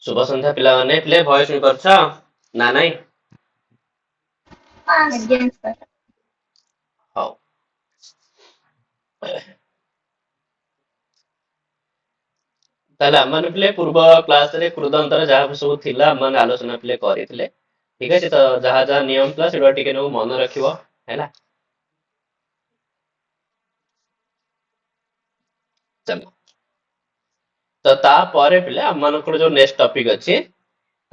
शुभ संध्या पिला माने play voice सुन परछ ना नाही ଆଜ୍ଞା ସାର୍। ହଉ ତାହେଲେ ଆମମାନେ ପ୍ଲେ ପୂର୍ବ କ୍ଲାସ ରେ କୃଦନ୍ତର ଯାହା ସବୁ ଥିଲା ଆମମାନେ ଆଲୋଚନା ପ୍ଲେ କରିଥିଲେ ଠିକ ଅଛି ତ ଯାହା ଯାହା ନିୟମ ଥିଲା ସେଟା ଟିକେ ନକୁ ମନେ ରଖିବ ହେଲା ଚलो ତ ତାପରେ ପିଲେ ଆମମାନଙ୍କର ଯୋଉ ନେକ୍ସଟ ଟପିକ ଅଛି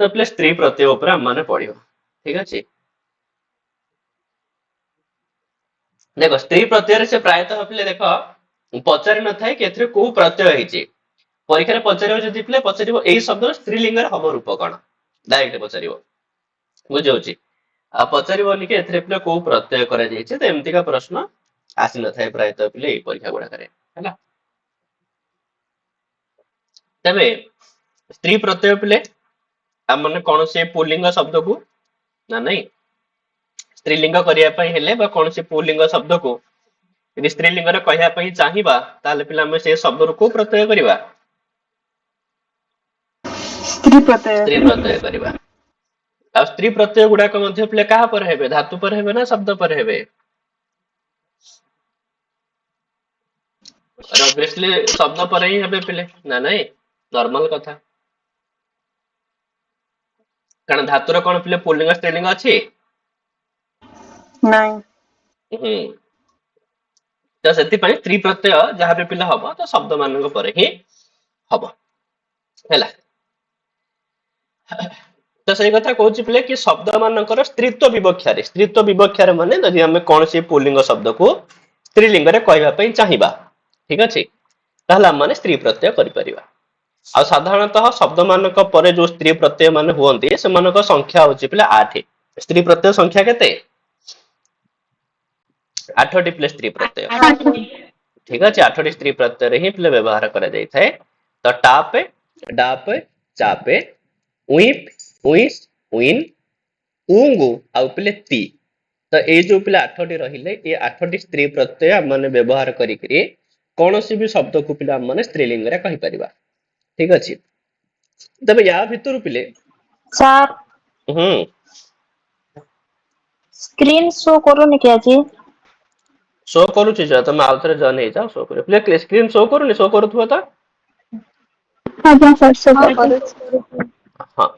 ତ ପ୍ଲେ ସ୍ତ୍ରୀ ପ୍ରତ୍ୟୟ ଉପରେ ଆମମାନେ ପଢିବ ଠିକ ଅଛି देखो स्त्री प्रत्यय से प्रायतः पिले देख पचारि न थाए कि एथरे को प्रत्यय ହେଇଛି परीक्षा रे पचारिबो जदि पिले पचारिबो एई शब्द स्त्रीलिंग रे हम रूप कोन डायरेक्ट पचारिबो बुझौछि आ पचारिबोनी कि एथरे पिले को प्रत्यय करा जायछि त एमति का प्रश्न आसी न थाए प्रायतः पिले एई परीक्षा गुडा करे हैला तबे स्त्री प्रत्यय पिले हम माने कोन से पुल्लिंग शब्द को ना नहीं स्त्रीलिंग करिया पई हेले बा कोन से पुल्लिंग शब्द को यदि स्त्रीलिंग रे कहया पई चाहिबा ताले पिला हम से शब्द को प्रत्यय करिबा स्त्री प्रत्यय स्त्री प्रत्यय करिबा आ स्त्री प्रत्यय गुडा को मध्य पिले कहा पर हेबे धातु पर हेबे ना शब्द पर हेबे और ऑब्वियसली शब्द पर ही हेबे पिले ना नहीं नॉर्मल कथा कारण धातुर कोन पिले पुल्लिंग स्त्रीलिंग अछि नहीं तो सेति पई स्त्री प्रत्यय जहां पे पिले हबो तो शब्द मानक पर ही हबो हैला तो सही कथा कहूँ पिले कि शब्द मानकर स्त्रीत्व विवक्षा माने यदि आम कौन सी पुल्लिंग शब्द को स्त्रीलिंग रे कहवा चाहिबा ठीक अच्छे ताहले आम माने स्त्री प्रत्यय करिपरिबा आ साधारणतः शब्द मानक परे जो स्त्री प्रत्यय माने हुअन्ति सेमानक संख्या होची पिले 8 स्त्री प्रत्यय संख्या केते 8 टी प्ले स्त्री प्रत्यय ठीक अच्छे 8 टी स्त्री प्रत्यय रे ही पिले व्यवहार करा जाय थाए तो टापे डापे चापे उइप उइस उइन उंगु आउ पिले ती तो ए जो पिले 8 टी रहिले ए 8 टी स्त्री प्रत्यय माने व्यवहार करी करी कोनोसी भी शब्द को पिले माने स्त्रीलिंग रे कहि परिबा ठीक अछि तबे या भितर पिले सर स्क्रीन शो करूनी कि आज शो करू छी तुम आउथरे जन हे जाओ शो करे पिले स्क्रीन शो करूनी शो करूथबो त आज्ञा सर शो करू हां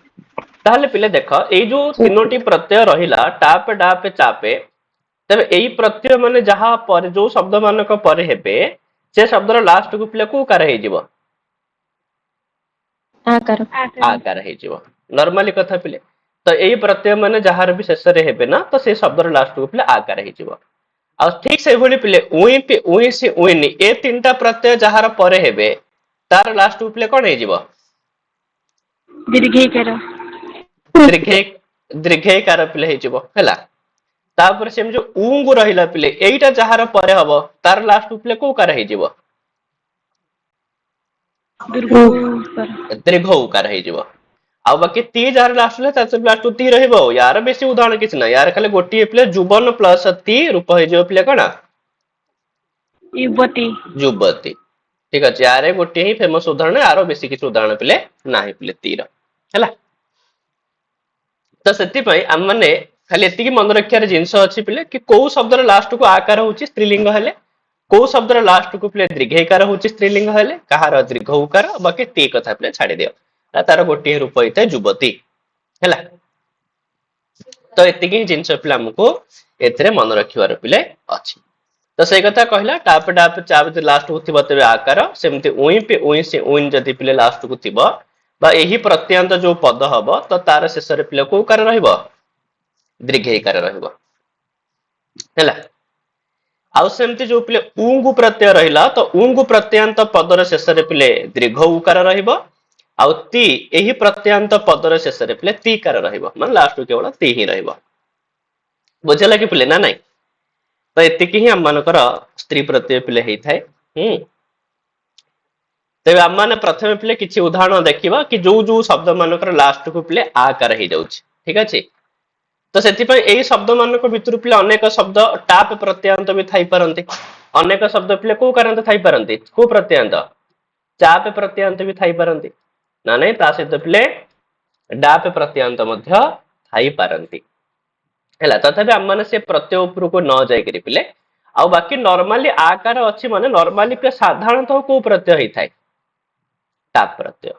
ताहले पिले देखो ए जो तीनोटी प्रत्यय रहिला टाप डाप चापे तबे एई प्रत्यय माने जहा पर जो शब्द मानक पर हेबे से शब्दर लास्ट को पिले को कार हे जिवो आकार हे जिवो नॉर्मली कथा पिले तो एई प्रत्यय माने जहार भी शेष रे हेबे ना तो से शब्दर लास्ट को पिले आकार हे जिवो आ ठीक से भली पिले उई पे उई से उइनी ए तीनटा प्रत्यय जहार पर हेबे तार लास्ट को पिले कोन हे जिवो दीर्घेकार पिले हे जिवो हैला तापर सेम जो उंगु रहिला पिले एईटा जहार परे हबो तार लास्ट पिले को कार हे जिवो दीर्घ उकार हे जिवो आ बाकी ती जहार लास्ट ले तार लास्ट ती रहबो यार बेसी उदाहरण किछ ना यार खाली गोटी पिले जुबन प्लस ती रूप हे जिवो पिले कोना युवती ठीक अछि यार गोटी ही फेमस उदाहरण आरो बेसी किछ उदाहरण पिले नाही पिले तीर हैला तो सेति पई हम माने खाली एति की मन रखियार जिंस अछि पिले कि को शब्दर लास्ट को आकार होची स्त्रीलिंग हेले को शब्दर लास्ट को पिले दीर्घेकार होची स्त्रीलिंग हेले कहार दीर्घ उकार बाकी ती कथा पिले छाडी दियो तार गोटी रूप होइते युवती हैला तो एति की जिंस पिले हमको एथरे मन रखिवार पिले अछि तो सही कथा कहला टाप डाप चाप जे लास्ट को थिबो तबे आकार सेमति उई पे उई से उइन जदि पिले लास्ट को थिबो बा एही प्रत्यंत जो पद हबो तो तार शेष रे पिले को कार रहइबो दीर्घेकार रहइबो हैला आउ सेमति जो पिले उंगु प्रत्यय रहिला तो उंगु प्रत्यंत पदर शेष रे पिले दीर्घ उकार रहइबो आउ ती एही प्रत्यंत पदर शेष रे पिले ती कार रहइबो मान लास्ट को केवल ती ही रहइबो बुझला कि पिले ना नाही तो एतिकी ही आममानकर स्त्री प्रत्यय पिले हेई थाए तेबे आम माने प्रथमे पिले किछि उदाहरण देखिबा कि जो जो शब्द मानकर लास्ट को पिले आकार हे जाउछि ठीक अछि तो सेति पई एई शब्द मानक भितर पिले अनेक शब्द टाप प्रत्ययांत भी थाई परंती अनेक शब्द पिले को कारांत थाई परंती को प्रत्ययांत चाप प्रत्ययांत भी थाई परंती ना नहीं ता सहित पिले डाप प्रत्यंत मध्य थाई पारंती हैला तथापि हम माने से प्रत्यय उपरको न जाय करी पिले आ बाकी नॉर्मली आकार अछि माने नॉर्मली पे साधारणतः को प्रत्यय ही थाए टाप प्रत्यय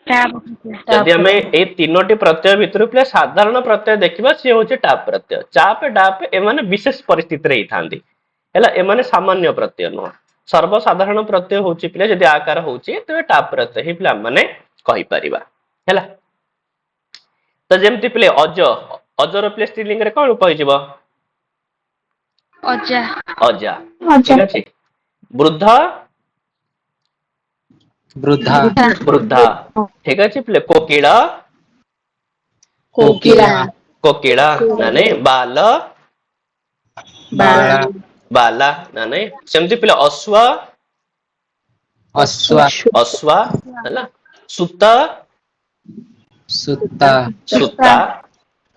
जदि हमें ए तीनोटी प्रत्यय भितर पिले साधारण प्रत्यय देखिबा से होचे टाप प्रत्यय चाप डाप ए माने विशेष परिस्थिति रे ही थांदी हैला ए माने सामान्य प्रत्यय न सर्वसाधारण प्रत्यय होची पिले जदि आकार होची तो टाप प्रत्यय ही पिले हम माने कहि परिबा हैला तो जेमति पिले अज अजर पिले स्त्रीलिंग रे कोन कहि जिवो अजा अजा ठीक अछि वृद्ध वृद्धा वृद्धा ठीक अछि पिले कोकिला कोकिला कोकिला नाने बाल बाला बाला नाने सेमति पिले अश्व अश्व अश्वा हैला सुत सुता सुता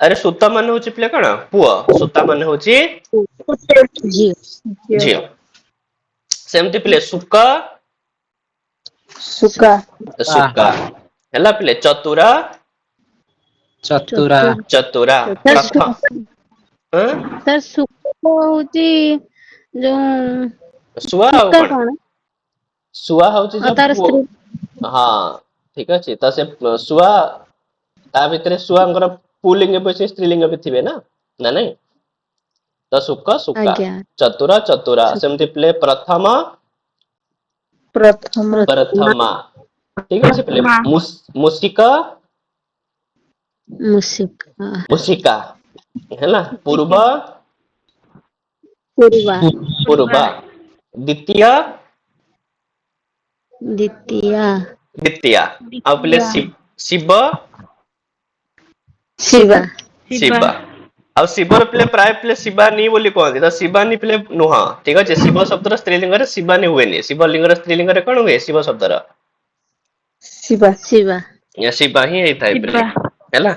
अरे सुता माने होची पिले कोन पुओ सुता माने होची झियो सेमति पिले सुक सुका सुका हैला पिले चतुरा चतुरा चतुरा प्रथम हां सर सुख होची जो सुआ सुका कोन कौन सुआ होची जो तार स्त्री हां ठीक अछि त से सुआ ता भितरे सुआंकर पुलिंग पे स्त्रीलिंग भी थिबे ना ना नहीं तो सुक सुका आज्ञा चतुरा चतुरा सेमति प्ले प्रथम प्रथम प्रथमा ठीक अछि प्ले मुसिका मुसिक मुसिका हैला पूर्व पूर्वा पूर्वा द्वितीय द्वितीया द्वितीय आ प्ले शिव शिवा शिव आ शिवर प्ले प्राय प्ले शिवानी बोली कहନ୍ତି तो शिवानी प्ले नुह ठीक अछि शिव शब्दर स्त्रीलिंग रे शिवानी हुएनी शिवलिंग रे स्त्रीलिंग रे कोन हुए शिव शब्दर शिवा शिवा या शिवा ही है थाई प्ले हैला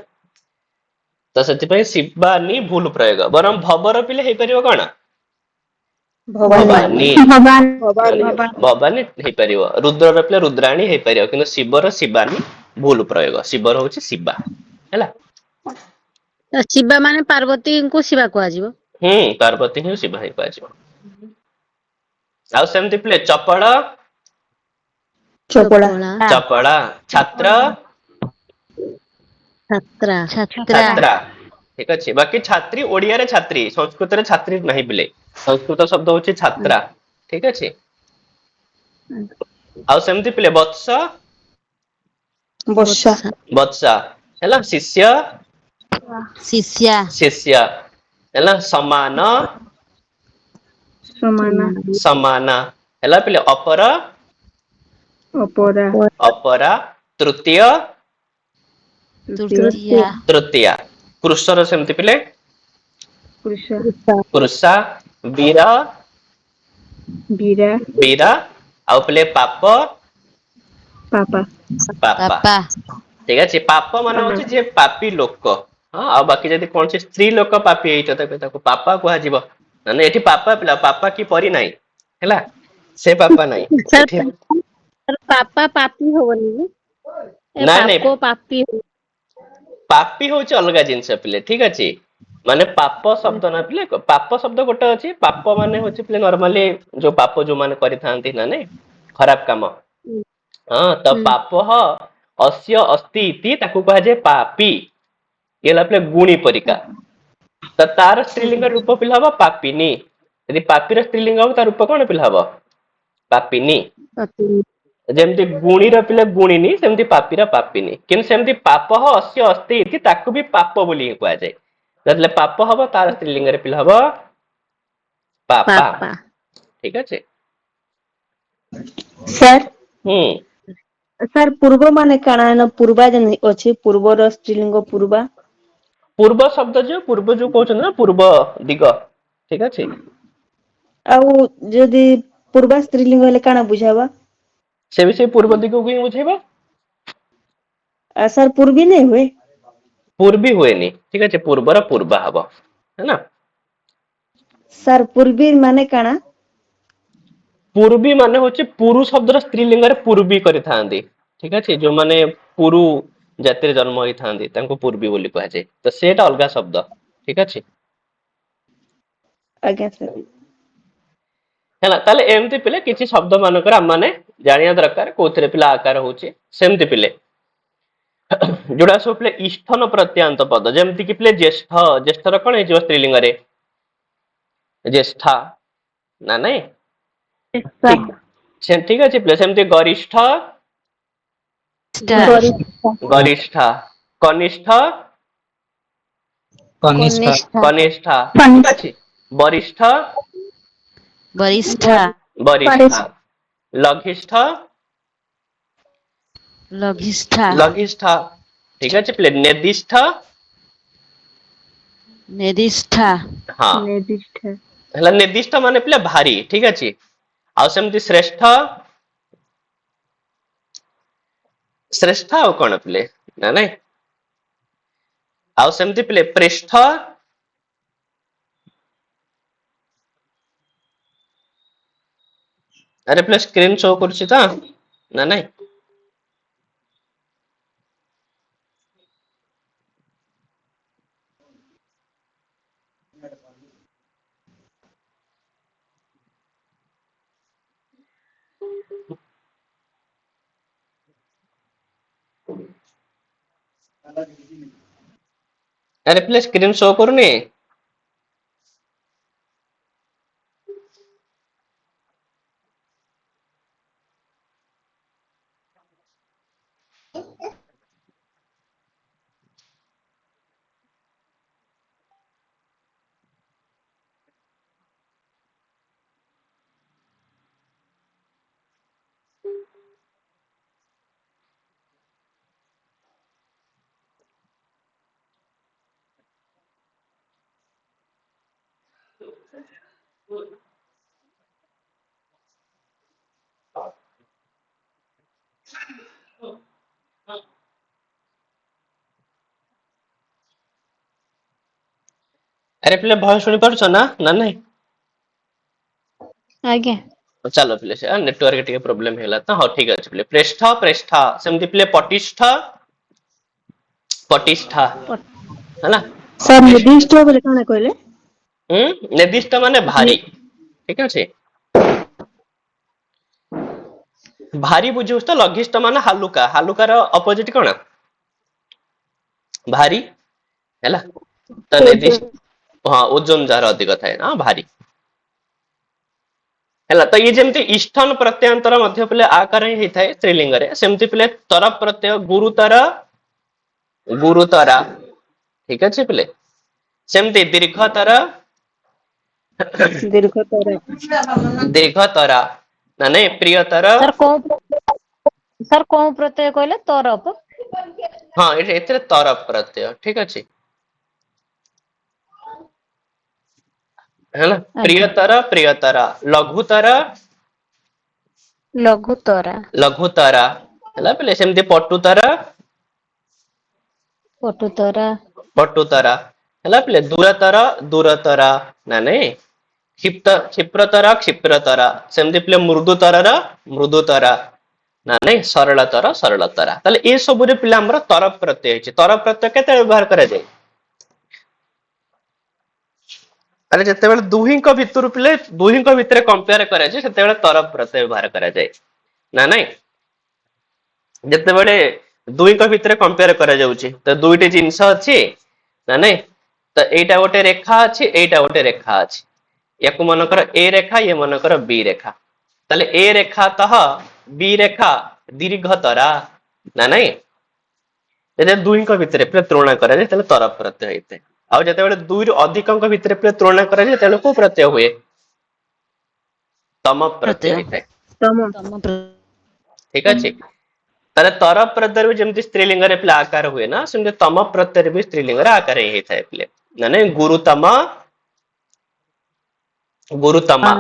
तो सेति पय शिवानी भूल प्रयोग बरम भवर पिले हे परियो कोन भवानी भवानी हे परियो रुद्र रे पिले रुद्राणी हे परियो किंतु शिवर शिवानी भूल प्रयोग शिवर होची शिवा हैला शिवा माने पार्वती को शिवा को आजिवो पार्वती ही शिवा ही पाजिवो आ सेमति प्ले चपड़ चपड़ा चपड़ा छात्र छात्रा छात्रा ठीक अछि बाकी छात्री ओडिया रे छात्री संस्कृत रे छात्री नहीं बिले संस्कृत शब्द होची छात्रा ठीक अछि आ सेमति प्ले वत्स वर्षा वत्सा हैला शिष्य शिष्या शिष्य हैला समान समाना समाना हैला प्ले अपर अपरा अपरा तृतीय तृतीया तृतीय पुरुषर सेमति पिले पुरुष पुरुषा वीर वीरा वीरा आ पिले पाप पापा पापा पापा ठीक अछि पाप माने होची जे पापी लोक हां आ बाकी जदी कोन से स्त्री लोक पापी हेइतो ताको पापा कुहा जीव माने एठी पापा पिला पापा की परी नाही हैला से पापा नाही एठी सर पापा पापी होवनी ए नाଇଁ ନାଇଁ पापको पापी पापी होची अलगा जिंस पिले ठीक अछि माने पाप शब्द ना पिले पाप शब्द गोटे अछि पाप माने होची पिले नॉर्मली जो पाप जो माने करि थांती ना ने खराब काम हां त पाप अस्य अस्ति इति ताकू कहा जे पापी ये लापले गुणी परिका त तार स्त्रीलिंग रूप पिला हबो पापिनी यदि पापीर स्त्रीलिंग हबो तार रूप कोन पिला हबो पापिनी जेमति गुणी र पिले गुणिनी सेमति पापी र पापिनी किन सेमति पाप अस्य अस्ति इति ताकू भी पाप बोली कुआ जाय जतले पाप हबो तार स्त्रीलिंग रे पिला हबो पापा पापा ठीक अछि सर हम्म सर पूर्व माने काना न पूर्वा जन अछि पूर्वर स्त्रीलिंग पूर्वा पूर्व शब्द जो कहउछन ना पूर्व दिग ठीक अछि आउ जदी पूर्वा स्त्रीलिंग हेले काना बुझाबा से विषय पूर्व दिग को ही बुझेबा सर पूर्वी नहीं हुए पूर्वी हुएनी ठीक अछि पूर्वर पूर्वा हबो है ना सर पूर्वी माने काना पूर्वी माने होची पुरु शब्दर स्त्रीलिंग रे पूर्वी करि थांदी ठीक अछि जो माने पुरु ଜାତିରେ ଜନ୍ମ ହୋଇଥାନ୍ତି ତାଙ୍କୁ ପୂର୍ବୀ ବୋଲି କୁହାଯାଏ। ତ ସେଟା ଅଲଗା ଶବ୍ଦ। ଠିକ ଅଛି ଆଜ୍ଞା ସାର୍। ହେଲା। ତାହେଲେ ଏମିତି ପିଲେ କିଛି ଶବ୍ଦ ମାନଙ୍କର ଆମ ମାନେ ଜାଣିବା ଦରକାର କୋଉଥିରେ ପିଲା ଆକାର ହଉଛି। ସେମିତି ପିଲେ ଯୋଉଟା ସବୁ ପିଲେ ଇଷ୍ଠନ ପ୍ରତ୍ୟୟାନ୍ତ ପଦ, ଯେମିତି କି ପିଲେ ଜ୍ୟେଷ୍ଠ, ଜ୍ୟେଷ୍ଠର କଣ ହେଇଯିବ ସ୍ତ୍ରୀଲିଙ୍ଗରେ ଜ୍ୟେଷ୍ଠା ନା ନାଇଁ? ଠିକ ଠିକ ଅଛି ପିଲେ। ସେମିତି ଗରିଷ୍ଠ ଗରିଷ୍ଠ ଗରିଷ୍ଠା, କନିଷ୍ଠ କନିଷ୍ଠ କନିଷ୍ଠ କନିଷ୍ଠା, ଠିକ ଅଛି। ବରିଷ୍ଠ ବରିଷ୍ଠ ବରିଷ୍ଠା, ଲଘିଷ୍ଠ ଲଘିଷ୍ଠା ଲଘିଷ୍ଠ, ଠିକ ଅଛି ପିଲେ। ନେଦିଷ୍ଠ ନେଦିଷ୍ଠା ହଁ ନିର୍ଦ୍ଦିଷ୍ଟ ହେଲା। ନିର୍ଦ୍ଦିଷ୍ଟ ମାନେ ପିଲା ଭାରି, ଠିକ ଅଛି। ଆଉ ସେମିତି ଶ୍ରେଷ୍ଠ, ଶ୍ରେଷ୍ଠ ଆଉ କଣ ପିଲେ ନା ନାଇଁ? ଆଉ ସେମିତି ପିଲେ ପ୍ରେଷ୍ଠ, ଆରେ ପିଲେ ସ୍କ୍ରିନ ଶୋ କରୁଛି ତ ନା ନାଇଁ? ଆରେ ପିଲେ ସ୍କ୍ରିନ ଶୋ କରୁନି? ଆରେ ପିଲେ ଭଏସ ଶୁଣି ପାରୁଛ ନା ନା ନାଇଁ? ଆଜ୍ଞା ଚାଲ ପିଲେ ସେ ନେଟୱାର୍କ ଟିକେ ପ୍ରୋବ୍ଲେମ ହେଲା ତ। ହଉ ଠିକ ଅଛି ପିଲେ। ପ୍ରେଷ୍ଠ ପ୍ରେଷ୍ଠା, ସେମିତି ପିଲେ ପଟିଷ୍ଠ ପଟିଷ୍ଠା ହେଲା। ସାର୍ ନିର୍ଦ୍ଦିଷ୍ଟ ବୋଲି କଣ କହିଲେ? ନିର୍ଦ୍ଦିଷ୍ଟ ମାନେ ଭାରି, ଠିକ ଅଛି। ଭାରି ବୁଝିଉଛି ତ। ଲଘିଷ୍ଠ ମାନେ ହାଲୁକା, ହାଲୁକାର ଅପୋଜିଟ କଣ? ଭାରି ହେଲା। ତ ନିର୍ଦ୍ଦିଷ୍ଟ ହଁ ଓଜନ ଯାହାର ଅଧିକ ଥାଏ ନା ଭାରି ହେଲା। ତ ଇଏ ଯେମିତି ଇଷ୍ଠନ ପ୍ରତ୍ୟୟନ୍ତର ମଧ୍ୟ ପିଲେ ଆକାର ହିଁ ହେଇଥାଏ ସ୍ତ୍ରୀଲିଙ୍ଗରେ, ସେମିତି ପିଲେ ତରଫ ପ୍ରତ୍ୟୟ ଗୁରୁତର ଗୁରୁତରା, ଠିକ ଅଛି ପିଲେ। ସେମିତି ଦୀର୍ଘତର ଦୀର୍ଘତର ଦୀର୍ଘତରା ନା ନାଇଁ ପ୍ରିୟତର। ସାର୍ କୋଉ ପ୍ରତ୍ୟୟ କହିଲେ? ତରଫ ହଁ ଏଥିରେ ତରଫ ପ୍ରତ୍ୟୟ, ଠିକ ଅଛି ହେଲା। ଆଜ୍ଞା ପ୍ରିୟତର ପ୍ରିୟତରା, ଲଘୁତର ଲଘୁତରା ଲଘୁତରା ହେଲା ପିଲେ। ସେମିତି ପଟୁତର ପଟୁତରା ପଟୁତରା ହେଲା ପିଲେ। ଦୂରତର ଦୂରତରା ନା ନାଇଁ? କ୍ଷିପ୍ରତର କ୍ଷିପ୍ରତରା, ସେମିତି ପିଲେ ମୃଦୁତରର ମୃଦୁତରା ନା ନାଇଁ? ସରଳତର ସରଳତରା। ତାହେଲେ ଏ ସବୁରେ ପିଲା ଆମର ତରଫ ପ୍ରତ୍ୟୟ ହେଇଛି। ତରଫ ପ୍ରତ୍ୟୟ କେତେବେଳେ ବ୍ୟବହାର କରାଯାଏ? ଆରେ ଯେତେବେଳେ ଦୁହିଁଙ୍କ ଭିତରୁ ପିଲେ ଦୁହିଁଙ୍କ ଭିତରେ କମ୍ପେୟାର କରାଯାଏ ସେତେବେଳେ ତରଫ ପ୍ରତ୍ୟୟ ବ୍ୟବହାର କରାଯାଏ ନା ନାଇଁ? ଯେତେବେଳେ ଦୁହିଁଙ୍କ ଭିତରେ କମ୍ପେୟାର କରାଯାଉଛି ତ ଦୁଇଟି ଜିନିଷ ଅଛି ନା ନାଇଁ? ତ ଏଇଟା ଗୋଟେ ରେଖା ଅଛି, ଏଇଟା ଗୋଟେ ରେଖା ଅଛି। ୟାକୁ ମନେକର ଏ ରେଖା, ଇଏ ମନେକର ବି ରେଖା। ତାହେଲେ ଏ ରେଖା ତଃ ବି ରେଖା ଦୀର୍ଘତରା ନା ନାଇଁ? ଯେତେବେଳେ ଦୁହିଁଙ୍କ ଭିତରେ ପୁରା ତୁଳନା କରାଯାଏ ତାହେଲେ ତରଫ ପ୍ରତ୍ୟୟ ହେଇଥାଏ। ଆଉ ଯେତେବେଳେ ଦୁଇରୁ ଅଧିକଙ୍କ ଭିତରେ ପୁରା ତୁଳନା କରାଯାଏ ତେଣୁ କୋଉ ପ୍ରତ୍ୟୟ ହୁଏ? ତମ ପ୍ରତ୍ୟୟ ହେଇଥାଏ, ତମ ତମ ଠିକ ଅଛି। ତାହେଲେ ତରଫ ପ୍ରତ୍ୟୟ ବି ଯେମିତି ସ୍ତ୍ରୀଲିଙ୍ଗରେ ପିଲା ଆକାର ହୁଏ ନା, ସେମିତି ତମ ପ୍ରତ୍ୟୟରେ ବି ସ୍ତ୍ରୀଲିଙ୍ଗରେ ଆକାର ହିଁ ହେଇଥାଏ ପିଲେ। ମାନେ ଗୁରୁତମ ଗୁରୁତମା,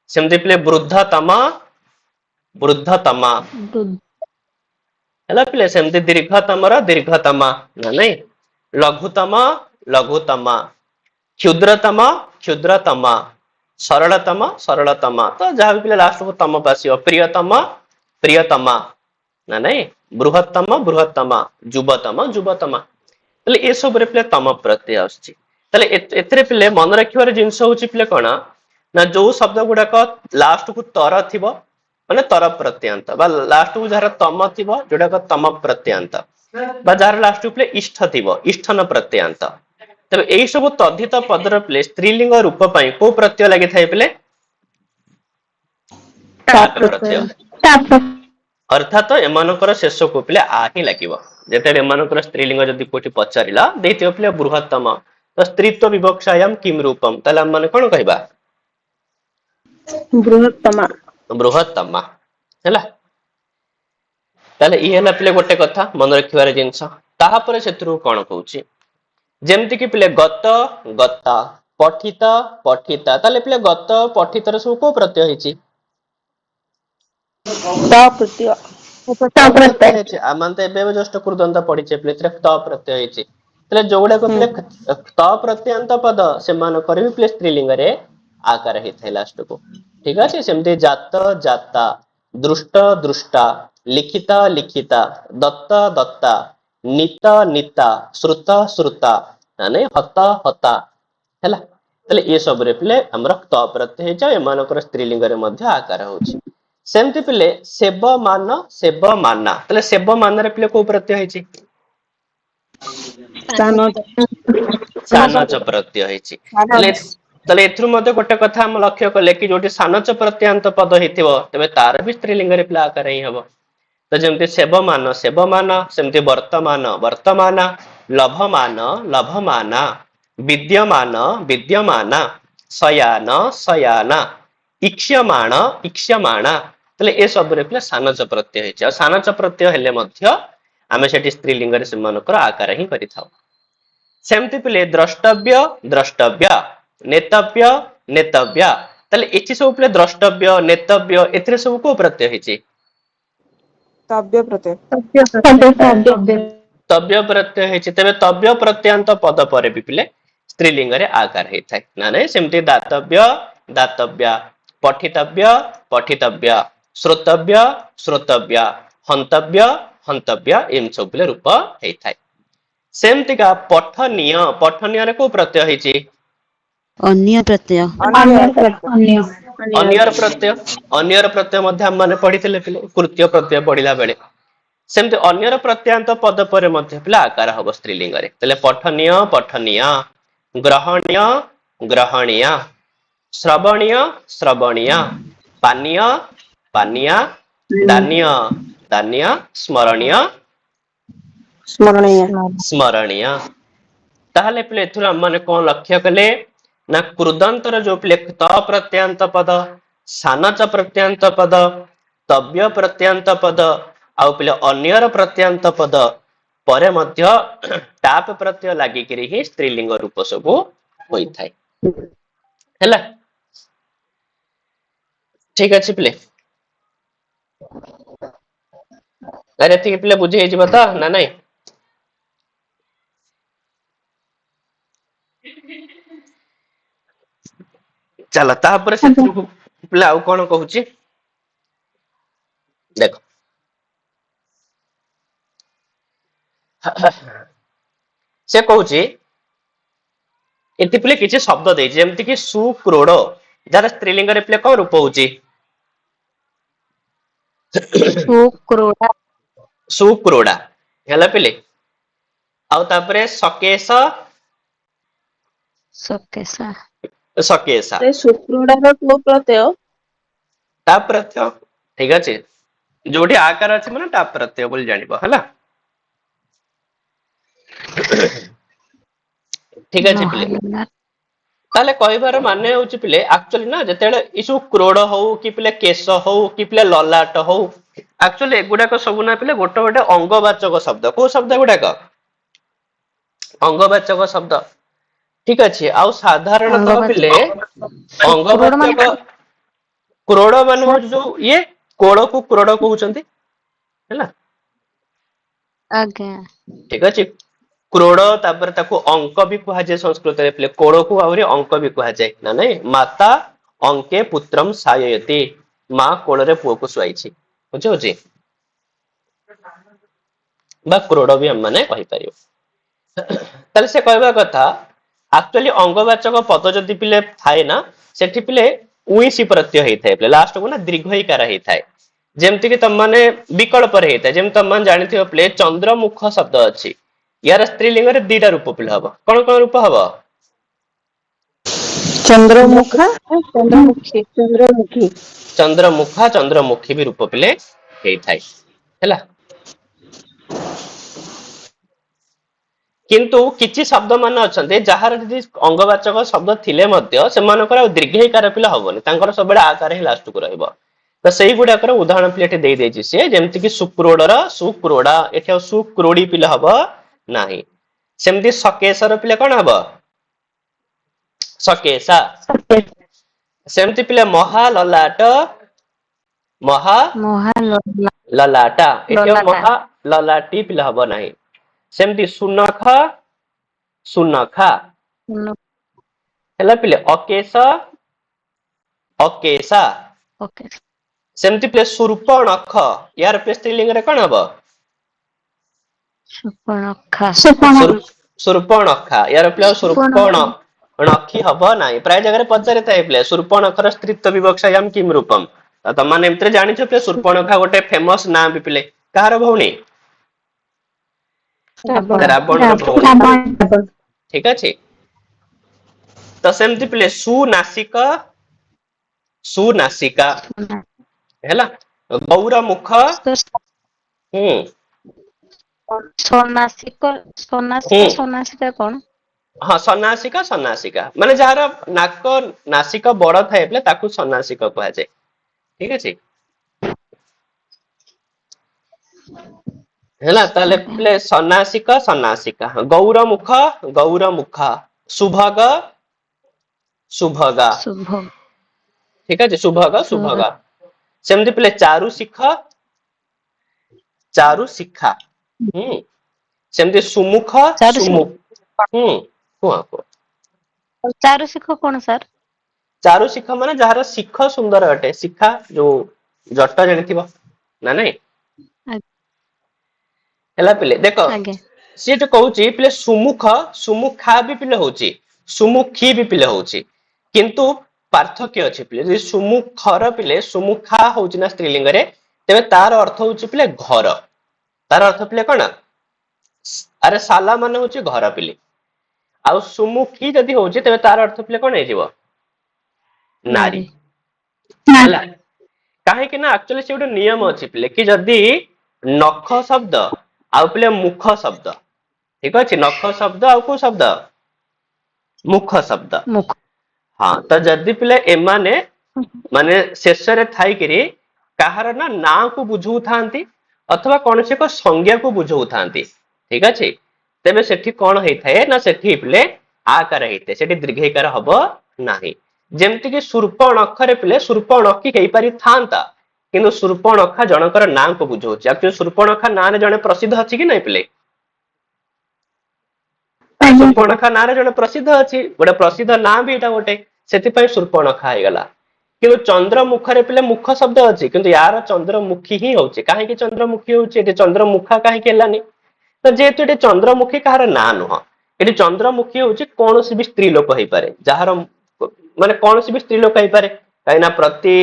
ସେମିତି ପିଲେ ବୃଦ୍ଧତମ ବୃଦ୍ଧତମା ହେଲା ପିଲେ। ସେମିତି ଦୀର୍ଘତମର ଦୀର୍ଘତମା ନା ନାଇଁ? ଲଘୁତମ ଲଘୁତମା, କ୍ଷୁଦ୍ରତମ କ୍ଷୁଦ୍ରତମା, ସରଳତମ ସରଳତମା। ତ ଯାହା ବି ପିଲା ଲାଷ୍ଟକୁ ତମକୁ ଆସିବ। ପ୍ରିୟତମ ପ୍ରିୟତମା ना नहीं बृहत्तम बृहत्तम जुबतम जुबतम ताले ए सब रे पिले तम प्रत्यय आछि ताले एथरे पिले मन रखिवार जिंस होछि पिले कोना ना जो शब्द गुडाक लास्ट को तर थिबो माने तर प्रत्ययांत बा लास्ट को जहार तम थिबो जोडाक तम प्रत्ययांत बा जहार लास्ट को पिले इष्ठ थिबो इष्ठन प्रत्ययांत तबे एई सब तद्धित पदर पिले स्त्रीलिंग रूप पई को प्रत्यय लागि थाए पिले टाप प्रत्यय अर्थात एमानकर शेष को पिले आ ही लागिवो जेते एमानकर स्त्रीलिंग जदि कोठी पचारिला देथियो पिले बृहत्तम तो स्त्रीत्व विवक्षायाम किम रूपम तले हम माने कोन कहबा बृहत्तमा बृहत्तम हैला ताले ई हैला पिले गोटे कथा मन रखिवार जिंस ताहा परे सेतरु कोन कहूची जेमति कि पिले गत गता पठित पठिता ताले पिले गत पठितर सब को प्रत्यय हिची त प्रत्यय आमंत एबे जस्ट कृदंत पढिचे पिले त्रे त प्रत्यय हिची ताले जोगुडा को पिले त प्रत्ययांत पद से मान करबी पिले स्त्रीलिंग रे आकार हिथै लास्ट को ठीक अछि सेमते जात जाता दृष्ट दृष्टा लिखिता लिखिता दत्त दत्ता नित निता श्रुत श्रुता माने हता हता हैला तले ए सब रे पिले हमर त प्रत्यय जा एमानकर स्त्रीलिंग रे मध्य आकार होछि सेमते पिले सेब माना तले सेब मान रे पिले को प्रत्यय हिची सानच प्रत्यय हिची तले एथरु मध्ये गोटे कथा हम लक्ष्य कले कि जोटी सानच प्रत्ययांत पद हिथिबो तबे तार भी स्त्रीलिंग रे पिले आकार ही हबो तो जमते सेबमान सेमते वर्तमान वर्तमान लभमान लभमाना विद्यमान विद्यमान शयान शयाना इक्ष्यमाण इक्ष्यमाणा तले ए सब रे पिले सानच प्रत्यय हिची आ सानच प्रत्यय हेले मध्य आमे सेठी स्त्रीलिंग रे सेमानकर आकार ही करिथाउ सेमते पिले द्रष्टव्य द्रष्टव्य नेतव्य नेतव्य तले एची सब पिले द्रष्टव्य नेतव्य एथरे सब को प्रत्यय हिची तव्य प्रत्यय तव्य प्रत्यय हेछि तबे तव्य प्रत्ययांत पद परे भी पिले स्त्रीलिंग रे आकार हेथाय ना नै सेमति दातव्य दातव्य पठितव्य पठितव्य श्रोतव्य श्रोतव्य हंतव्य हंतव्य एम सब पिले रूप हेथाय सेमति का पठनीय पठनीय रे को प्रत्यय हेछि अन्य प्रत्यय अन्यर प्रत्यय मध्य हम माने पढितले पिले कृत्य प्रत्यय पढिला बेले सेमते अन्यर प्रत्ययांत पद परे मध्य पिला आकार हबो स्त्रीलिंग रे तले पठनीय पठनीय ग्रहणीय ग्रहणीय श्रवणीय श्रवणीय पानीय पानीय दानीय दानीय स्मरणीय स्मरणीय स्मरणीय ताहले पिले एथुर हम माने कोन लक्ष्य कले ना कृदंतर जो पिले त प्रत्ययांत पद सानच प्रत्ययांत पद तव्य प्रत्ययांत पद आउ पिले अन्यर प्रत्ययांत पद परे मध्य टाप प्रत्यय लागि करी ही स्त्रीलिंग रूप सब होई थाय हैला ठीक अछि पिले अरे ठीक पिले बुझे हिज बता ना नहीं चला तापर से पिले आउ कोन कहूची देखो से कहूची एति पिले किछि शब्द दे जेमति कि सुक्रोड जार स्त्रीलिंग रे पिले कोन रूप होची सुक्रोड़ा सुक्रोडा हैला पिले आउ तापरे सकेश सकेशा सकेशा शुक्रुडार को प्रत्यय टाप प्रत्यय ठीक अछि जोठी आकार अछि माने टाप प्रत्यय बोल जानिबो हला ठीक अछि पिले ताले कहबार माने होची पिले एक्चुअली ना जतेले इसु क्रोड हो कि पिले केश हो कि पिले ललाट हो एक्चुअली एगुडा को सब ना पिले गोटे गोटे अंगवाचक शब्द को शब्द गुडा को अंगवाचक शब्द ठीक अछि आउ साधारणतः पिले अंगवाचक क्रोड माने जो ये कोड़ को क्रोड कहउचंती हैला आज्ञा ठीक अछि क्रोड तापर ताको अंक भी कहा जाय संस्कृत रे पिले कोड़ को आउरी अंक भी कहा जाय ना नै माता अंके पुत्रम साययति मां कोड़ रे पुओ को सुआई छी बुझो जी बा क्रोड़ भी हम माने कहि परियो ताले से कहबा कथा एक्चुअली अंगवाचक पद जदि पिले थाए ना सेठी पिले उईसी प्रत्यय हेइ थाए पिले लास्ट को ना दीर्घ इकार हेइ थाए जेमति कि तम माने विकल्प रे हेइ थाए जेम तम मान जानिथियो पिले चंद्रमुख शब्द अछि यार स्त्रीलिंग रे दीटा रूप पिले हबो कोन रूप हबो चंद्रमुखा चंद्रमुखी चंद्रमुखी चंद्रमुखा चंद्रमुखी भी रूप पिले हेइ थाए हैला किंतु किछि शब्द मान अछन्ते जहार यदि अंगवाचक शब्द थिले मध्य सेमानकर दीर्घईकार पिला हबोनी तांकर सबेला आकार ही लास्ट को रहइबो तो सेही गुडाकर उदाहरण प्लेट दे देछि से जेमति कि सुक्रोडर सुक्रोडा एठे सुक्रोडी पिला हबो नाही सेमति सकेशर पिले कोन हबो सकेशा सेमति पिले महाललाट महा ମହାଲଲା ललाटा एठे ଲଲାଟା महा ललाटी पिला हबो नाही सेमति सुनख सुनखा ହେଲା ପିଲେ ଅକେଶ ଅକେଶା ଓକେ ସେମିତି ପିଲେ ସୁର୍ପଣଖ ୟାର ପିଲେ ସ୍ତ୍ରୀଲିଙ୍ଗ ରେ କଣ ହବ ସୁପର୍ଣ୍ଣଖା ସୁର୍ପଣଖା ୟାର ପିଲେ ସୁର୍ପଣ ନଖି ହବ ନାହିଁ ପ୍ରାୟ ଜାଗାରେ ପଚାରିଥାଏ ପିଲେ ସୁର୍ପଣଖର ସ୍ତ୍ରୀତ୍ୱ ବିବକ୍ଷାୟାମ କିମ୍ ରୂପମ୍ ତ ତମାନେ ଏମିତିରେ ଜାଣିଛ ପିଲେ ସୁର୍ପଣଖା ଗୋଟେ ଫେମସ ନାଁ ବି ପିଲେ କାହାର ଭଉଣୀ ରାବଣର ଭଉଣୀ ଠିକ ଅଛି ତ ସେମିତି ପିଲେ ସୁନାସିକ ସୁନାସିକା ହେଲା ଗୌରମୁଖ ସନାସିକ ହୁଁ ସନାସିକା କଣ ହଁ ସନ୍ନାସିକା ସନ୍ନାସିକା ମାନେ ଯାହାର ନାକ ନାସିକ ବଡ ଥାଏ ପିଲେ ତାକୁ ସନ୍ନାସିକ କୁହାଯାଏ ଠିକ ଅଛି ହେଲା ତାହେଲେ ପିଲେ ସନ୍ନାସିକ ସନ୍ନାସିକା ଗୌରମୁଖ ଗୌରମୁଖ ସୁଭଗ ସୁଭଗା ଶୁଭ ଠିକ ଅଛି ସୁଭଗ ଶୁଭ ସୁଭଗା ସେମିତି ପିଲେ ଚାରୁ ଶିଖ ଚାରୁ ଶିକ୍ଷା ସେମିତି ସୁମୁଖ ଚାରୁ ସୁମୁଖ କୁହ କୁହ ଚାରୁ ଶିଖ କଣ ସାର୍ ଚାରୁ ଶିଖ ମାନେ ଯାହାର ଶିଖ ସୁନ୍ଦର ଅଟେ ଶିଖା ଯୋଉ ଜଟ ଜାଣିଥିବ ନା ନାଇଁ ହେଲା ପିଲେ ଦେଖ ଆଜ୍ଞା ସିଏ ଯୋଉ କହୁଛି ପିଲେ ସୁମୁଖ ସୁମୁଖା ବି ପିଲେ ହଉଛି ସୁମୁଖୀ ବି ପିଲେ ହଉଛି କିନ୍ତୁ ପାର୍ଥକ୍ୟ ଅଛି ପିଲେ ଯଦି ସୁମୁଖର ପିଲେ ସୁମୁଖା ହଉଛି ନା ସ୍ତ୍ରୀଲିଙ୍ଗରେ ତେବେ ତାର ଅର୍ଥ ହଉଛି ପିଲେ ଘର ତାର ଅର୍ଥ ପିଲେ କଣ ଆରେ ଶାଲା ମାନେ ହଉଛି ଘର ପିଲେ ଆଉ ସୁମୁଖୀ ଯଦି ହଉଛି ତେବେ ତାର ଅର୍ଥ ପିଲେ କଣ ହେଇଯିବ ନାରୀ ହେଲା କାହିଁକି ନା ଆକ୍ଚୁଆଲି ସେ ଗୋଟେ ନିୟମ ଅଛି ପିଲେ କି ଯଦି ନଖ ଶବ୍ଦ ଆଉ ପିଲେ ମୁଖ ଶବ୍ଦ ଠିକ ଅଛି ନଖ ଶବ୍ଦ ଆଉ କୋଉ ଶବ୍ଦ ମୁଖ ଶବ୍ଦ ମୁଖ ହଁ ତ ଯଦି ପିଲେ ଏମାନେ ମାନେ ଶେଷରେ ଥାଇକିରି କାହାର ନା ନାଁ କୁ ବୁଝଉଥାନ୍ତି ଅଥବା କୌଣସି ଏକ ସଂଜ୍ଞାକୁ ବୁଝଉଥାନ୍ତି ଠିକ ଅଛି ତେବେ ସେଠି କଣ ହେଇଥାଏ ନା ସେଠି ପିଲେ ଆକାର ହେଇଥାଏ ସେଠି ଦୀର୍ଘଇକାର ହବ ନାହିଁ ଯେମିତିକି ସୁର୍ପଣଖରେ ପିଲେ ସୁର୍ପଣଖୀ ହେଇପାରିଥାନ୍ତା କିନ୍ତୁ ସୁର୍ପଣଖା ଜଣଙ୍କର ନାଁକୁ ବୁଝଉଛି ଆକ୍ଚୁଆଲି ସୁର୍ପଣଖା ନାଁରେ ଜଣେ ପ୍ରସିଦ୍ଧ ଅଛି କି ନାଇଁ ପିଲେ ସୁର୍ପଣଖା ନାଁରେ ଜଣେ ପ୍ରସିଦ୍ଧ ଅଛି ଗୋଟେ ପ୍ରସିଦ୍ଧ ନାଁ ବି ଏଇଟା ଗୋଟେ ସେଥିପାଇଁ ସୁର୍ପଣଖା ହେଇଗଲା କିନ୍ତୁ ଚନ୍ଦ୍ରମୁଖରେ ପିଲେ ମୁଖ ଶବ୍ଦ ଅଛି କିନ୍ତୁ ୟାର ଚନ୍ଦ୍ରମୁଖୀ ହିଁ ହଉଛି କାହିଁକି ଚନ୍ଦ୍ରମୁଖୀ ହଉଛି ଏଠି ଚନ୍ଦ୍ରମୁଖା କାହିଁକି ହେଲାନି ତ ଯେହେତୁ ଏଠି ଚନ୍ଦ୍ରମୁଖୀ କାହାର ନାଁ ନୁହଁ ଏଠି ଚନ୍ଦ୍ରମୁଖୀ ହଉଛି କୌଣସି ବି ସ୍ତ୍ରୀ ଲୋକ ହେଇପାରେ ଯାହାର ମାନେ କୌଣସି ବି ସ୍ତ୍ରୀ ଲୋକ ହେଇପାରେ କାହିଁକିନା ପ୍ରତି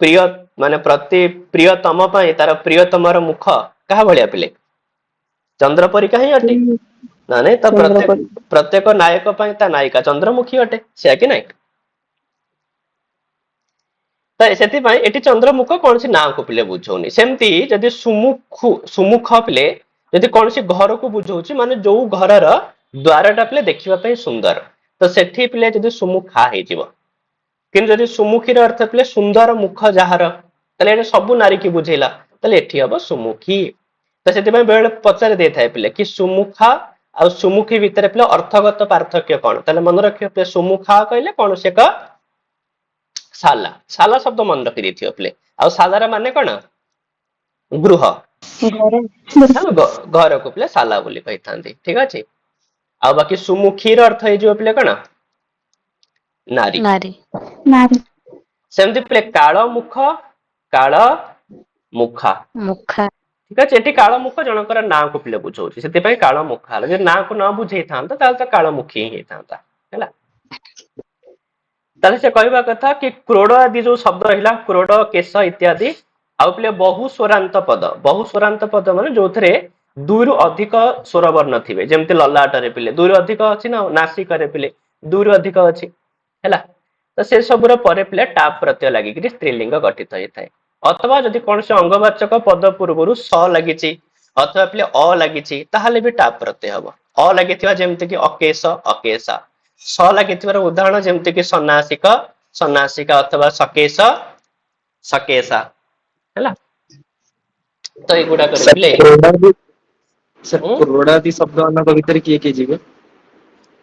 ପ୍ରିୟ ମାନେ ପ୍ରତି ପ୍ରିୟତମ ପାଇଁ ତାର ପ୍ରିୟତମର ମୁଖ କାହା ଭଳିଆ ପିଲେ ଚନ୍ଦ୍ର ପରିକା ହିଁ ଅଟେ ନା ନାଇଁ ତ ପ୍ରତ୍ୟେକ ନାୟକ ପାଇଁ ତା ନାୟିକା ଚନ୍ଦ୍ରମୁଖୀ ଅଟେ ସେୟା କି ନାଇଁ ତ ସେଥିପାଇଁ ଏଠି ଚନ୍ଦ୍ରମୁଖ କୌଣସି ନାଁକୁ ପିଲେ ବୁଝଉନି ସେମିତି ଯଦି ସୁମୁଖ ପିଲେ ଯଦି କୌଣସି ଘରକୁ ବୁଝଉଛି ମାନେ ଯୋଉ ଘରର ଦ୍ୱାରଟା ପିଲେ ଦେଖିବା ପାଇଁ ସୁନ୍ଦର ତ ସେଠି ପିଲେ ଯଦି ସୁମୁଖା ହେଇଯିବ କିନ୍ତୁ ଯଦି ସୁମୁଖୀର ଅର୍ଥ ପିଲେ ସୁନ୍ଦର ମୁଖ ଯାହାର ତାହେଲେ ଏଠି ସବୁ ନାରୀ କି ବୁଝେଇଲା ତାହେଲେ ଏଠି ହବ ସୁମୁଖୀ ତ ସେଥିପାଇଁ ବେଳେ ପଚାରି ଦେଇଥାଏ ପିଲେ କି ସୁମୁଖା ଆଉ ସୁମୁଖୀ ଭିତରେ ପିଲେ ଅର୍ଥଗତ ପାର୍ଥକ୍ୟ କଣ ତାହେଲେ ମନେ ରଖିବ ପିଲେ ସୁମୁଖା କହିଲେ କୌଣସି ଏକ ଶାଲା ଶାଲା ଶବ୍ଦ ମନେ ରଖି ଦେଇଥିବ ପିଲେ ଆଉ ଶାଲାର ମାନେ କଣ ଗୃହ ଘରକୁ ପିଲେ ଶାଲା ବୋଲି କହିଥାନ୍ତି ଠିକ ଅଛି ଆଉ ବାକି ସୁମୁଖୀର ଅର୍ଥ ହେଇଯିବ ପିଲେ କଣ ନାରୀ ସେମିତି ପିଲେ କାଳ ମୁଖ କାଳ ମୁଖା ମୁଖା ठीक अच्छे एठी काळमुख जनकर ना को पिले बुझौछि सेति काळमुख हला जे ना को न बुझै थांता ताल त काळमुखी ही थांता हैला ताले से कहबा कथा कि क्रोड आदि जो शब्द रहिला क्रोड केश इत्यादि आउ पिले बहु स्वरांत पद माने जोथरे दुई रु अधिक स्वर वर्ण थिबे जेमति ललाटरे पिले दुई रु अधिक अछि ना नासिकरे पिले दुई रु अधिक अछि हैला तो से सबुर परे पिले टाप प्रत्यय लागि कि स्त्रीलिंग गठित होई थाए अथवा जदि कोन से अंगवाचक पद पूर्वरु स लागिछि अथवा पिले अ लागिछि ताहाले भी टाप प्रत्यय हबो अ लागिथिबा जेमति कि अकेश अकेशा स लागिथिबार उदाहरण जेमति कि सन्नासिक सन्नासिका अथवा सकेश सकेशा हैला तो एगुडा करे सर पिले क्रोडादि सर हम्म क्रोडादि शब्द ମାନଙ୍କ ଭିତରେ କିଏ କିଏ ଯିବେ?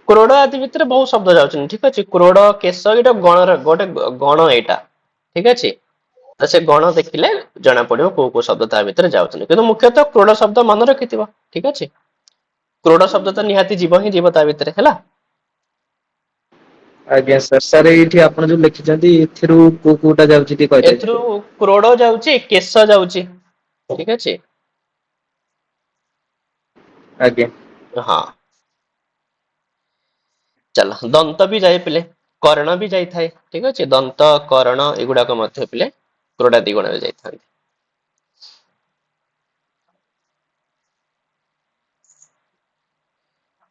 क्रोड आदि भितर बहुत शब्द जाउछन ठीक अछि क्रोड केश एटा गणर गोटे गण एटा ठीक अछि तो से गण देखिले जना पड़िबो को शब्द ता भितर जाउछन किंतु मुख्यतः क्रोड शब्द मन रखिथिबो ठीक अछि क्रोड शब्द तो निहाती जीव ही जीव ता भितर हैला ଆଜ୍ଞା ସାର୍ ସାର୍ ଏଇଠି ଆପଣ ଯୋଉ ଲେଖିଛନ୍ତି ଏଥିରୁ କୋଉଟା ଯାଉଛି ଟିକେ एथरु କହିପାରିବେ? क्रोड जाउची केश जाउची ठीक अछि ଆଜ୍ଞା हाँ चल दंत भी जाए पिले कर्ण भी जाई थाए ठीक अछि दंत कर्ण एगुडा को मध्य पिले क्रोडा दिगण रे जाई थाए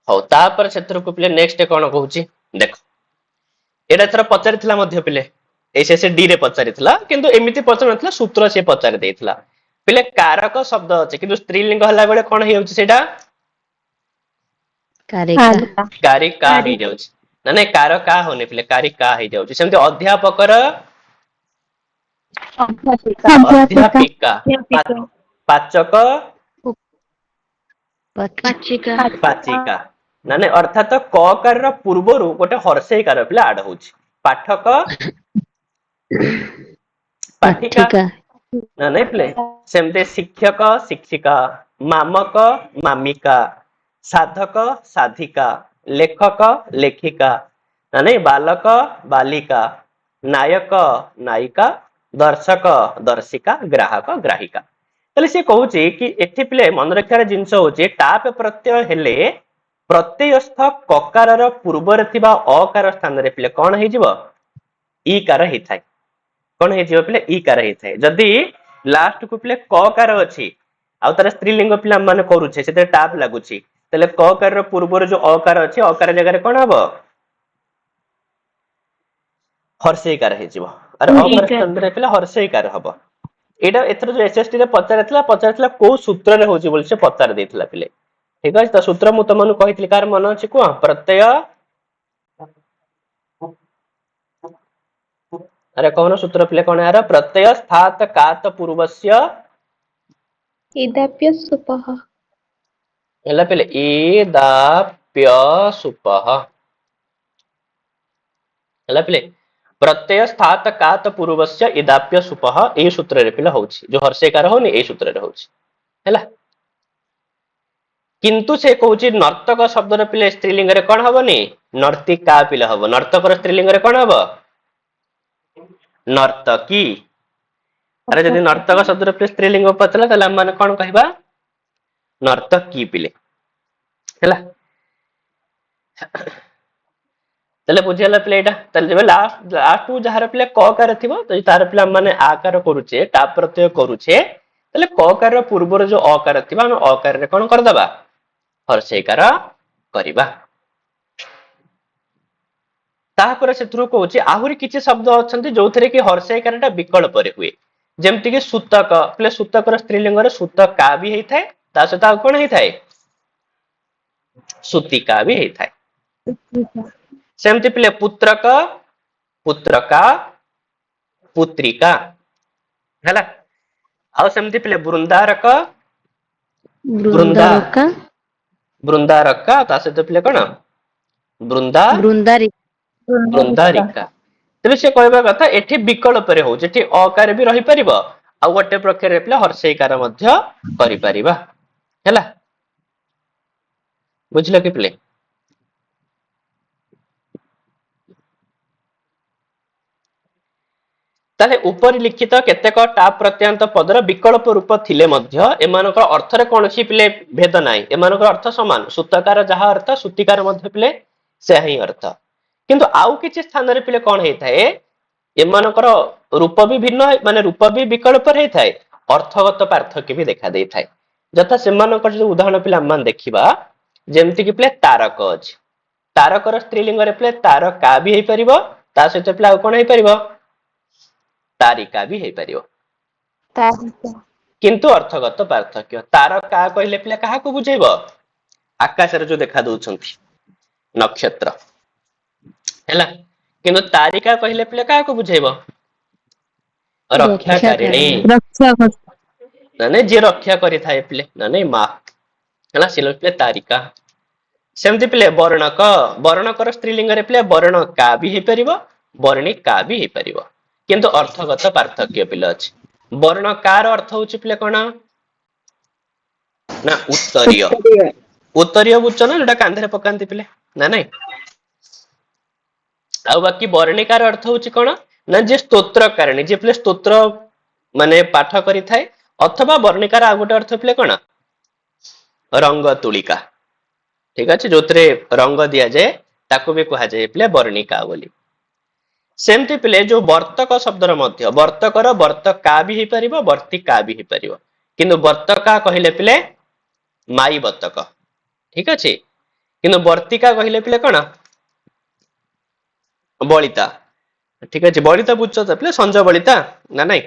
हौ तापर क्षेत्र को पिले नेक्स्ट कोन कहूची देख एटा थरा पचारिथिला मध्य पिले एसएस डी रे पचारिथिला किंतु एमिति पचारनथिला सूत्र से पचारि देथिला पिले कारक शब्द अछि किंतु स्त्रीलिंग हला बेले कोन हे होची सेटा कारिका कारिका हे जाउची ना नै कारका होने पिले कारिका हे जाउची सेमति अध्यापकर अध्यापिका पाचक पाचिका पाचिका ना नै अर्थात क कार र पूर्वरु गोटे हर्षेय कार पिले आड होची पाठक पाठिका पाठिका ना नै पिले सेमते शिक्षक शिक्षिका मामक मामिका साधक साधिका लेखक लेखिका ना नै बालक बालिका नायक नायिका दर्शक दर्शिका ग्राहक ग्राहिका ताले से कहूची कि एठी पिले मन रखार जिंस होची टाप प्रत्यय हेले प्रत्ययस्थ ककार र पूर्व रे थिबा अकार स्थान रे पिले कोन हे जिवो ई कार हे थाए कोन हे जिवो पिले ई कार हे थाए जदी लास्ट को पिले क कार अछि आ तार स्त्रीलिंग पिला माने करूछे सेते टाप लागुची तले क कार र पूर्व रे जो अकार अछि अकार जगह रे कोन हबो हर्षेयकार हे जिवो अरे अकार स्थान रे पिले हर्षेयकार हबो एटा एथर जो एसएसटी रे पचारथिला को सूत्र रे होची बोल से पचार देथिला पिले ठीक अछि त सूत्र मु तमनु कहितली कार मन अछि को प्रत्यय अरे कौन सूत्र पिले कोन यार प्रत्यय स्थात कात पूर्वस्य इदाप्य सुपः एला पिले एदाप्य सुपः एला पिले प्रत्यय स्थात कात पूर्वस्य इदाप्य सुपः ए सूत्र रे पिले होची जो हर्षेकार होनी ए सूत्र रे होची हैला किंतु से कहूची नर्तक शब्द रे पिले स्त्रीलिंग रे कोन हबनी नर्तिका पिले हबो नर्तक रे स्त्रीलिंग रे कोन हबो नर्तकी अरे जदि नर्तक शब्द रे पिले स्त्रीलिंग पचला तले हम माने कोन कहबा नर्तकी पिले हैला तले बुझियला पिले एटा तले जेबे लास्ट लास्ट टू जहार पिले क कार थिबो तो तार पिले माने आकार करूचे टा प्रत्यय करूचे तले क कार पूर्व रे जो अकार थिबा हम अकार रे कोन कर दबा हर्षेयकार करिबा तापर सेथुरु कहूची आहुरी किछि शब्द अछंती जोथरे कि हर्षेयकारटा विकल्प रे हुए जेमति कि सूतक प्ले सूतक र स्त्रीलिंग रे सूतका भी हेइ थाए ता सता कोन हेइ थाए सूतिका भी हेइ थाए सेमति प्ले पुत्रक पुत्रका पुत्रिका हैला आ सेमति प्ले वृंदारक वृंदा बृंदारका वृंदारका ता सहित प्ले कोन वृंदा बृंदारी वृंदारिका तेबे से कहबा कथा एठी विकल्प रे हो जेठी अकार भी रही परिबो आ गोटे प्रकार रे प्ले हर्षेयकार मध्य करि परिबा हैला बुझलो कि प्ले ताले ऊपर लिखित केतेक टाप प्रत्ययांत पदर विकल्प रूप थिले मध्य एमानकर अर्थरे कोनोसी पिले भेद नाही एमानकर अर्थ समान सूत्रकार जहा अर्थ सूतिकार मध्य पिले से ही अर्थ किंतु आउ किछि स्थान रे पिले कोन हेथाए एमानकर रूप भी भिन्न माने रूप भी विकल्प रे हेथाए अर्थगत पार्थक्य भी देखा देई थाए जथा सेमानकर जो उदाहरण पिले हम देखिबा जेमति कि पिले तारक अछि तारकर स्त्रीलिंग रे पिले तारका भी हे परिबो ता सहित पिले आ कोन हे परिबो तारिका भी हे परिबो किंतु अर्थगत पार्थक्य तारका कहले पिले काहा को बुझेबो आकाश रे जो देखा दउछंती नक्षत्र हैला किंतु तारिका कहले पिले काहा को बुझेबो रक्षाकारिणी नाने जे रक्षा करि थाए पिले नाने मा हैला सिलो पिले तारिका सेमति पिले वर्णक वर्णकर स्त्रीलिंग रे पिले वर्णका भी हे परिबो वर्णिका भी हे परिबो किंतु अर्थगत पार्थक्य पिले अछि वर्णकार अर्थ होछि पिले कोन ना उत्तरीय उत्तरीय बुझछन जेटा कांधरे पकांती पिले ना नाही आ बाकी वर्णिकार अर्थ होछि कोन ना जे स्तोत्रकारिणी जे पिले स्तोत्र माने पाठ करि थाए अथवा वर्णिकार आ गोटे अर्थ पिले कोन रंग तुलिका ठीक अछि जोतरे रंग दिया जाए ताको भी कहा जाए पिले वर्णिका बोली सेमति पिले जो वर्तक शब्दर मध्य वर्तकर वर्तका भी हे परिबो वर्तिका भी हे परिबो किंतु वर्तका कहिले पिले माई बतक ठीक अछि किंतु वर्तिका कहिले पिले कोन बलिता ठीक अछि बलिता बुझछ त पिले संज बलिता ना नाही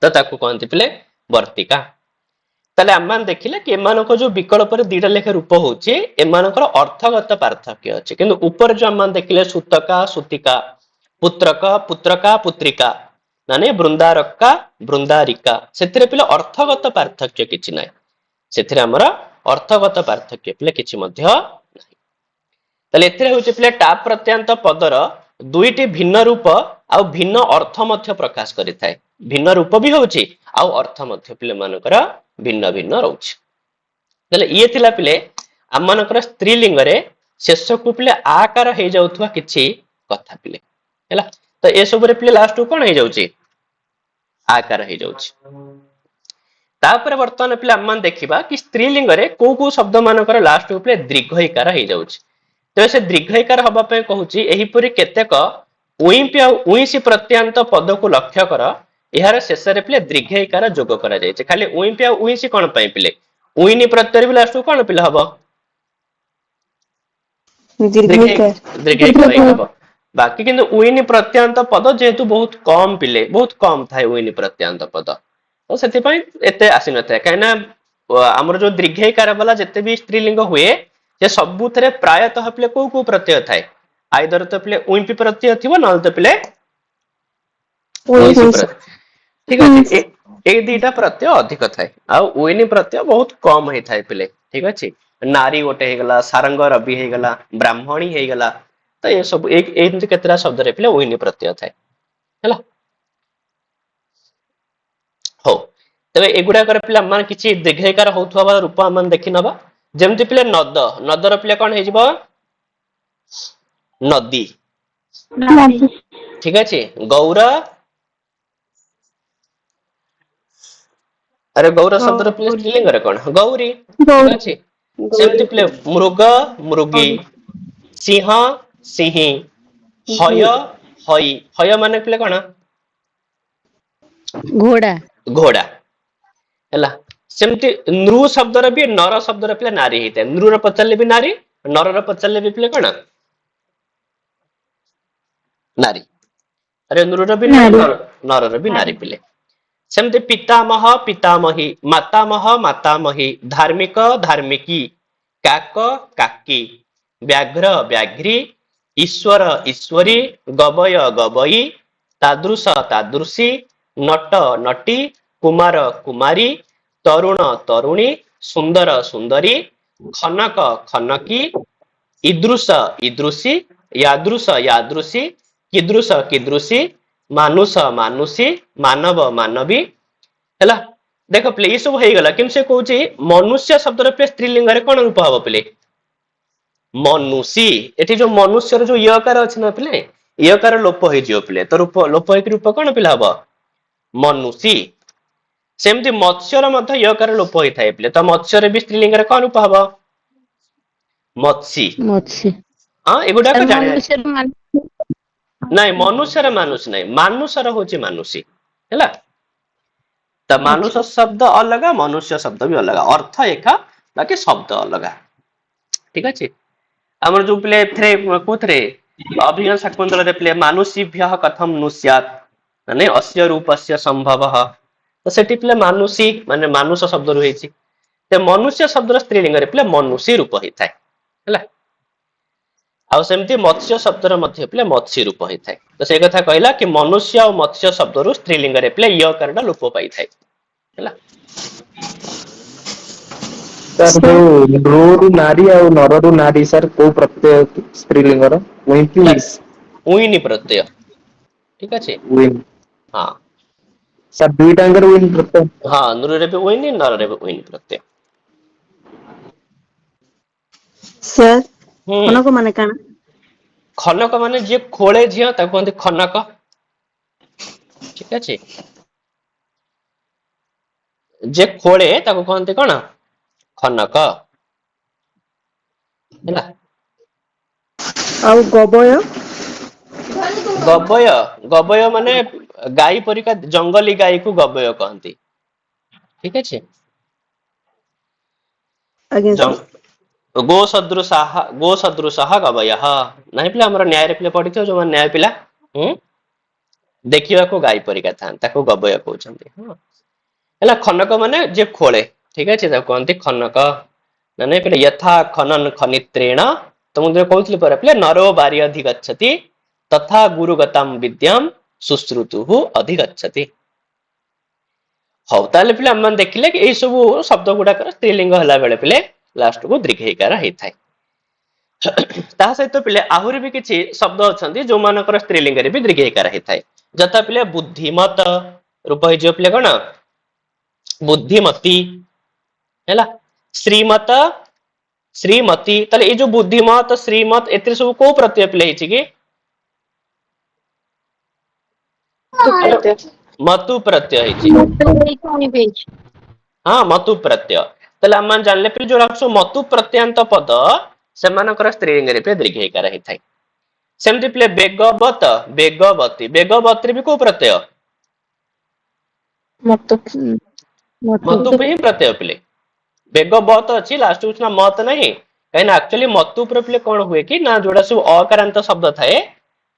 त ताको कोनति पिले वर्तिका ताले आमान देखिले कि एमानको जो विकल्प रे दीटा लेखे रूप होछि एमानकर अर्थगत पार्थक्य अछि किंतु ऊपर जो आमान देखिले सूतका सूतिका पुत्रक पुत्रका पुत्रिका नाने बृंदारका बृंदारिका सेथिरे पिले अर्थगत पार्थक्य किछि नाही सेथिरे हमर अर्थगत पार्थक्य पिले किछि मध्य नाही ताले एथिरे होछि पिले टाप प्रत्ययांत पदर दुईटी भिन्न रूप आ भिन्न अर्थ मध्य प्रकाश करिथाय भिन्न रूप भी होछि आ अर्थ मध्य पिले मानकर भिन्न भिन्न रहउछि तले ये थिला पिले आमानकर स्त्रीलिंग रे शेष को पिले आकार हे जाउथवा किछि कथा पिले हैला तो ए सब रे पिले लास्ट कोन हे जाउछि आकार हे जाउछि तापर वर्तमान पिले आमान देखिबा कि स्त्रीलिंग रे को शब्द मानकर लास्ट को पिले दीर्घ इकार हे जाउछि तो से दीर्घ इकार हबा पे कहूछि एही पुरी केतेक उइपि आ उइसी प्रत्ययांत पद को लक्ष्य कर यार शेष रे पिले दीर्घ इकार जोग करा जाय छै खाली उइपि आ उइसी कोन पय पिले उइनी प्रत्यय भी लास्ट कोन पिले हबो दीर्घ इकार हबो बाकी किंतु उइनी प्रत्ययांत पद जेहेतु बहुत कम पिले बहुत कम थाए उइनी प्रत्ययांत पद तो सेति पय एते आसी नथाय काइना हमर जो दीर्घ इकार वाला जते भी स्त्रीलिंग हुए जे सबुथरे प्रायतः पिले को प्रत्यय थाए आइदर तो पिले उइपि प्रत्यय थिबो नल तो पिले उइसी प्रत्यय ठीक अछि ए दीटा प्रत्यय अधिक थाए आ उइनी प्रत्यय बहुत कम हे थाए पिले ठीक अछि नारी गोटे हे गला सारंग रवि हे गला ब्राह्मणी हे गला तो ये सब एक एमति केतरा शब्द रे पिले उइनी प्रत्यय थाए हैला हो तबे एगुडा कर पिले मान किछि दीर्घकार होथवा वाला रूप मान देखि नबा जेमति पिले नद नदर पिले कोन हे जिवो नदी ठीक अछि गौर अरे गौर शब्द रे पिले स्त्रीलिंग रे कोन गौरी ठीक अछि सेमति पिले मृग मृगी सिंह सिंही हय हई हय माने पिले कोन घोड़ा घोड़ा हैला सेमति नृ शब्द रे भी नर शब्द रे पिले नारी हेते नृ रे पचले भी नारी नर रे पचले भी पिले कोन नारी अरे नृ रे भी नारी नर रे भी नारी पिले सेमति पितामह पितामही मातामह मातामही धार्मिक धार्मिकी काक काकी व्याघ्र व्याघ्री ईश्वर ईश्वरी गवय गवई तादृश तादृशी नट नटी कुमार कुमारी तरुण तरुणी सुंदर सुंदरी खनक खनकी ईदृश ईदृशी यादृश यादृशी कीदृश कीदृशी मानुष मानुषी मानव मानवी हैला देखो प्ले ये सब हे गला किम से कहूची मनुष्य शब्द रे स्त्रीलिंग रे कोन रूप हबो प्ले मनुषी एठी जो मनुष्य रो जो यकार अछि न प्ले ଇୟକାର ଲୋପ ହେଇଯିବ ପିଲେ, ତ ଲୋପ ହେଇକି ରୂପ କଣ ପିଲା ହବ? ମନୁଷୀ। ସେମିତି ମତ୍ସ୍ୟର ମଧ୍ୟ ୟକାର ଲୋପ ହେଇଥାଏ ପିଲେ, ତ ମତ୍ସ୍ୟରେ ବି ସ୍ତ୍ରୀଲିଙ୍ଗରେ କଣ ରୂପ ହବ? ମତ୍ସ୍ୟୀ। ମତ୍ସ୍ୟ। ହଁ ଏଗୁଡାକ ସାର୍ ଜାଣିବା। ମନୁଷ୍ୟ ନାଇଁ ମନୁଷ୍ୟର ମାନୁଷ ନାଇଁ, ମାନୁଷର ହଉଛି ମାନୁଷୀ ହେଲା। ତ ଆଚ୍ଛା। ମାନୁଷ ଶବ୍ଦ ଅଲଗା, ମନୁଷ୍ୟ ଶବ୍ଦ ବି ଅଲଗା, ଅର୍ଥ ଏକା ବାକି ଶବ୍ଦ ଅଲଗା। ଠିକ ଅଛି। ଆମର ଯୋଉ ପିଲେ ଏଥିରେ କୋଉଥିରେ ଅଭିଜ୍ଞ ଶାକୁନ୍ତଳରେ ପିଲେ ମାନୁଷୀଭ୍ୟ କଥମ ନୁସ୍ୟାତ୍ ମାନେ ଅସ୍ୟ ରୂପସ୍ୟ ସମ୍ଭବ, ତ ସେଠି ପିଲେ ମାନୁଷୀ ମାନେ ମାନୁଷ ଶବ୍ଦରୁ ହେଇଛି। ତ ମନୁଷ୍ୟ ଶବ୍ଦର ସ୍ତ୍ରୀଲିଙ୍ଗରେ ପିଲେ ମନୁଷୀ ରୂପ ହେଇଥାଏ ହେଲା। ଆଉ ସେମିତି ମତ୍ସ୍ୟ ଶବ୍ଦର ମଧ୍ୟ ପିଲେ ମତ୍ସ୍ୟ ରୂପ ହେଇଥାଏ। ତ ସେଇ କଥା କହିଲା କି ମନୁଷ୍ୟ ଆଉ ମତ୍ସ୍ୟ ଶବ୍ଦରୁ ସ୍ତ୍ରୀଲିଙ୍ଗରେ ପିଲେ ୟକାରଟା ଲୋପ ପାଇଥାଏ ହେଲା। ସାର୍ ଯୋଉ ନୃରୁ ନାରୀ ଆଉ ନରରୁ ନାରୀ ସାର୍ କୋଉ ପ୍ରତ୍ୟୟ ସ୍ତ୍ରୀଲିଙ୍ଗର? ଉଇଁ କି ଉଇସ୍? ଉଇନି ପ୍ରତ୍ୟୟ ଠିକ ଅଛି। ଉଇନ୍। ହଁ ସାର୍ ଦୁଇଟାଙ୍କର ଉଇନ୍ ପ୍ରତ୍ୟୟ? ହଁ ନୃରେ ବି ଉଇନି, ନରରେ ବି ଉଇନି ପ୍ରତ୍ୟୟ। ସାର୍ ହୁଁ ଖନକ ମାନେ କାଣା? ଖନକ ମାନେ ଯିଏ ଖୋଳେ ଝିଅ ତାକୁ କୁହନ୍ତି ଖନକ। ଠିକ ଅଛି। ଯେ ଖୋଳେ ତାକୁ କହନ୍ତି କଣ? ଖନକ ହେଲା। ଆଉ ଗବୟ? ଗବୟ, ଗବୟ ମାନେ ଗାଈ ପରିକା ଜଙ୍ଗଲୀ ଗାଈକୁ ଗବୟ କହନ୍ତି ଠିକ ଅଛି। ଆଜ୍ଞା ସାର୍। ଗୋ ସଦୃଶଃ ଗବୟଃ, ନାହିଁ ପିଲା ଆମର ନ୍ୟାୟରେ ପିଲା ପଢିଥିବ ଯୋଉମାନେ ନ୍ୟାୟ ପିଲା, ଦେଖିବାକୁ ଗାଈ ପରିକା ଥାନ୍ତି ତାକୁ ଗବୟ କହୁଛନ୍ତି। ହଁ ହେଲା। ଖନକ ମାନେ ଯିଏ ଖୋଳେ ଠିକ ଅଛି, ତାକୁ କୁହନ୍ତି ଖନକ। ମାନେ ପିଲେ ଯଥା ଖନନ ଖନିତ୍ରେଣ, ତ ମୁଁ ଯୋଉ କହୁଥିଲି ପରା ପିଲେ ନରୋ ବାରି ଅଧିଗଚ୍ଛତି ତଥା ଗୁରୁଗତାମ୍ ବିଦ୍ୟାମ୍ ଶୁଶ୍ରୁତୁଃ ଅଧିଗଚ୍ଛତି। ହଉ ତାହେଲେ ପିଲେ ଆମେ ମାନେ ଦେଖିଲେ କି ଏଇ ସବୁ ଶବ୍ଦ ଗୁଡାକର ସ୍ତ୍ରୀଲିଙ୍ଗ ହେଲା ବେଳେ ପିଲେ ଲାଷ୍ଟକୁ ଦୀର୍ଘଇକାର ହେଇଥାଏ। ତା ସହିତ ପିଲେ ଆହୁରି ବି କିଛି ଶବ୍ଦ ଅଛନ୍ତି ଯୋଉମାନଙ୍କର ସ୍ତ୍ରୀଲିଙ୍ଗରେ ବି ଦୀର୍ଘଇକାର ହେଇଥାଏ। ଯଥା ପିଲେ ବୁଦ୍ଧିମତ ରୂପ ହେଇଯିବ ପିଲେ କଣ? ବୁଦ୍ଧିମତୀ ହେଲା। ଶ୍ରୀମତ, ଶ୍ରୀମତୀ, ତାହେଲେ ଏଇ ଯୋଉ ବୁଦ୍ଧିମତ ଶ୍ରୀମତ ଏଥିରେ ସବୁ କୋଉ ପ୍ରତ୍ୟୟ ପିଲେ ହେଇଛି କି? ମତୁ ପ୍ରତ୍ୟୟ ହେଇଛି। ହଁ ମତୁ ପ୍ରତ୍ୟୟ, ତାହେଲେ ଆମେ ଜାଣିଲେ ପିଲେ ଯୋଉଟା ସବୁ ମତୁ ପ୍ରତ୍ୟୟାନ୍ତ ପଦ ସେମାନଙ୍କର ସ୍ତ୍ରୀଲିଙ୍ଗରେ ପିଲେ ଦୀର୍ଘଇକାର ହେଇଥାଏ। ସେମିତି ପିଲେ ବେଗବତ, ବେଗବତୀ, ବେଗବତୀରେ ବି କୋଉ ପ୍ରତ୍ୟୟ? ମତ ମତୁ ହିଁ ପ୍ରତ୍ୟୟ ପିଲେ। ବେଗ ବତ ଅଛି ଲାଷ୍ଟକୁ ସିନା ମତ ନାହିଁ, କାହିଁକିନା ଆକ୍ଚୁଆଲି ମତୁ ଉପରେ ପିଲେ କଣ ହୁଏ କି ନା ଯୋଉଟା ସବୁ ଅକାରାନ୍ତ ଶବ୍ଦ ଥାଏ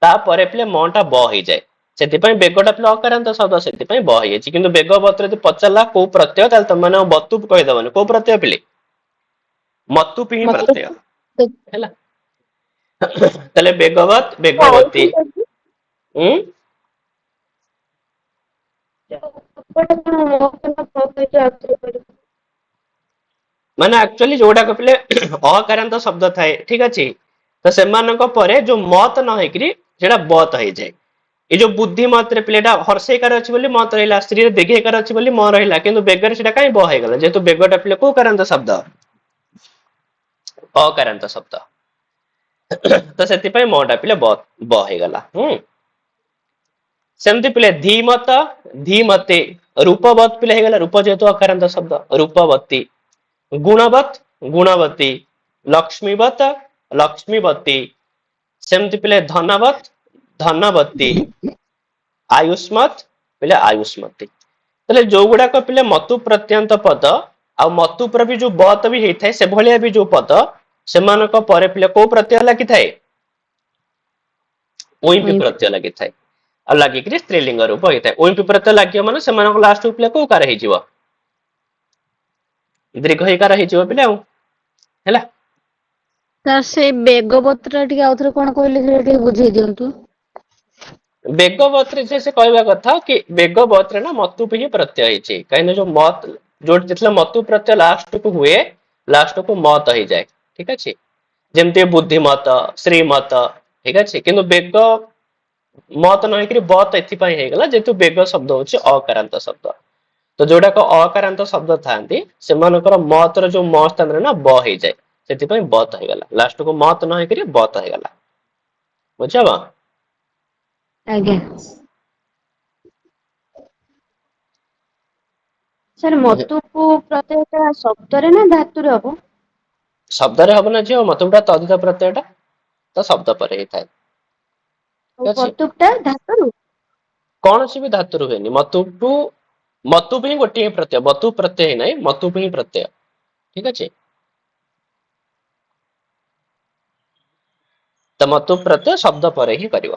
ତାପରେ ପିଲେ ମ ଟା ବ ହେଇଯାଏ। ସେଥିପାଇଁ ବେଗଟା ପିଲା ଅକାରାନ୍ତ ଶବ୍ଦ, ସେଥିପାଇଁ ବ ହେଇଯାଇଛି। କିନ୍ତୁ ବେଗବତରେ ଯଦି ପଚାରିଲା କୋଉ ପ୍ରତ୍ୟୟ, ତାହେଲେ ତମେ ମାନେ ବତୁ କହିଦବନି। କୋଉ ପ୍ରତ୍ୟୟ ପିଲେ? ମତୁ ହିଁ ମତ ପ୍ରତ୍ୟୟ ହେଲା। ତାହେଲେ ବେଗବତ, ବେଗବତୀ ଉଁ ମାନେ ଆକ୍ଚୁଆଲି ଯୋଉଟାକ ପିଲେ ଅକାରାନ୍ତ ଶବ୍ଦ ଥାଏ ଠିକ ଅଛି, ତ ସେମାନଙ୍କ ପରେ ଯୋଉ ମତ ନ ହେଇକିରି ସେଇଟା ବତ ହେଇଯାଏ। ଏଇ ଯୋଉ ବୁଦ୍ଧିମତରେ ପିଲାଟା ହର୍ଷେଇକାର ଅଛି ବୋଲି ମତ ରହିଲା, ସ୍ତ୍ରୀରେ ଦୀର୍ଘଇକାର ଅଛି ବୋଲି ମ ରହିଲା, କିନ୍ତୁ ବେଗରେ ସେଇଟା କାଇଁ ବ ହେଇଗଲା? ଯେହେତୁ ବେଗଟା ପିଲେ କୋଉ କାରାନ୍ତ ଶବ୍ଦ? ଅକାରାନ୍ତ ଶବ୍ଦ, ତ ସେଥିପାଇଁ ମ ଟା ପିଲେ ବ ହେଇଗଲା। ସେମିତି ପିଲେ ଧୀମତ, ଧୀମତେ, ରୂପବତ ପିଲା ହେଇଗଲା, ରୂପ ଯେହେତୁ ଅକାରାନ୍ତ ଶବ୍ଦ ରୂପବତୀ। ଗୁଣବତ, ଗୁଣବତୀ, ଲକ୍ଷ୍ମୀବତ, ଲକ୍ଷ୍ମୀବତୀ, ସେମିତି ପିଲେ ଧନବତ, ଧନବତୀ, ଆୟୁଷ୍ମତ ପିଲେ ଆୟୁଷ୍ମତୀ। ତାହେଲେ ଯୋଉ ଗୁଡାକ ପିଲେ ମତୁ ପ୍ରତ୍ୟନ୍ତ ପଦ ଆଉ ମତୁ ଉପରେ ବି ଯୋଉ ବତ ବି ହେଇଥାଏ, ସେଭଳିଆ ବି ଯୋଉ ପଦ ସେମାନଙ୍କ ପରେ ପିଲେ କୋଉ ପ୍ରତ୍ୟୟ ଲାଗିଥାଏ? ଓଇଁପି ପ୍ରତ୍ୟୟ ଲାଗିଥାଏ। ଆଉ ଲାଗିକିରି ସ୍ତ୍ରୀଲିଙ୍ଗ ରୂପ ହେଇଥାଏ। ଓଇଁପି ପ୍ରତ୍ୟୟ ଲାଗିବ ମାନେ ସେମାନଙ୍କ ଲାଷ୍ଟ ପିଲେ କୋଉ କାର ହେଇଯିବ? ଦୀର୍ଘଇକାର ହେଇଯିବ ପିଲେ ଆଉ ହେଲା। ସାର୍ ସେଇ ବେଗବତ ଟିକେ ଆଉଥରେ କଣ କହିଲେ ସେଟା ଟିକେ ବୁଝେଇ ଦିଅନ୍ତୁ। ବେଗବତରେ ଯେ ସେ କହିବା କଥା କି ବେଗବତରେ ନା ମତୁ ହିଁ ପ୍ରତ୍ୟୟ ହେଇଛି, କାହିଁକିନା ଯୋଉ ମତ ଯୋଉଠି ଯେତେବେଳେ ମତୁ ପ୍ରତ୍ୟୟ ଲାଷ୍ଟକୁ ହୁଏ, ଲାଷ୍ଟକୁ ମତ ହେଇଯାଏ ଠିକ ଅଛି। ଯେମିତି ବୁଦ୍ଧିମତ, ଶ୍ରୀମତ ଠିକ ଅଛି, କିନ୍ତୁ ବେଗ ମତ ନ ହେଇକିରି ବତ ଏଥିପାଇଁ ହେଇଗଲା ଯେହେତୁ ବେଗ ଶବ୍ଦ ହଉଛି ଅକାରାନ୍ତ ଶବ୍ଦ। ତ ଯୋଉଟାକ ଅକାରାନ୍ତ ଶବ୍ଦ ଥାଆନ୍ତି ସେମାନଙ୍କର ମତର ଯୋଉ ମ ସ୍ଥାନରେ ନା ବ ହେଇଯାଏ। ସେଥିପାଇଁ ବତ ହେଇଗଲା, ଲାଷ୍ଟକୁ ମତ ନ ହେଇକିରି ବତ ହେଇଗଲା। ବୁଝିହବ? ଆଜ୍ଞା। ସାର୍ ମତୁକୁ ପ୍ରତ୍ୟୟଟା ଶବ୍ଦରେ ନା ଧାତୁରେ ହବ? ଶବ୍ଦରେ ହବ ନା ଝିଅ, ମତୁଟା ତଦ୍ଧିତ ପ୍ରତ୍ୟୟଟା ତ ଶବ୍ଦ ପରେ ହେଇଥାଏ। ଆଉ ଠିକ ଅଛି, ମତୁଟା ଧାତୁରୁ? କୌଣସି ବି ଧାତୁରୁ ହୁଏନି। ମତୁ ହିଁ ଗୋଟିଏ ହିଁ ପ୍ରତ୍ୟୟ, ମତୁ ପ୍ରତ୍ୟୟ ନାହିଁ, ମତୁ ହିଁ ପ୍ରତ୍ୟୟ। ଠିକ ଅଛି, ତ ମତୁ ପ୍ରତ୍ୟୟ ଶବ୍ଦ ପରେ ହିଁ କରିବ।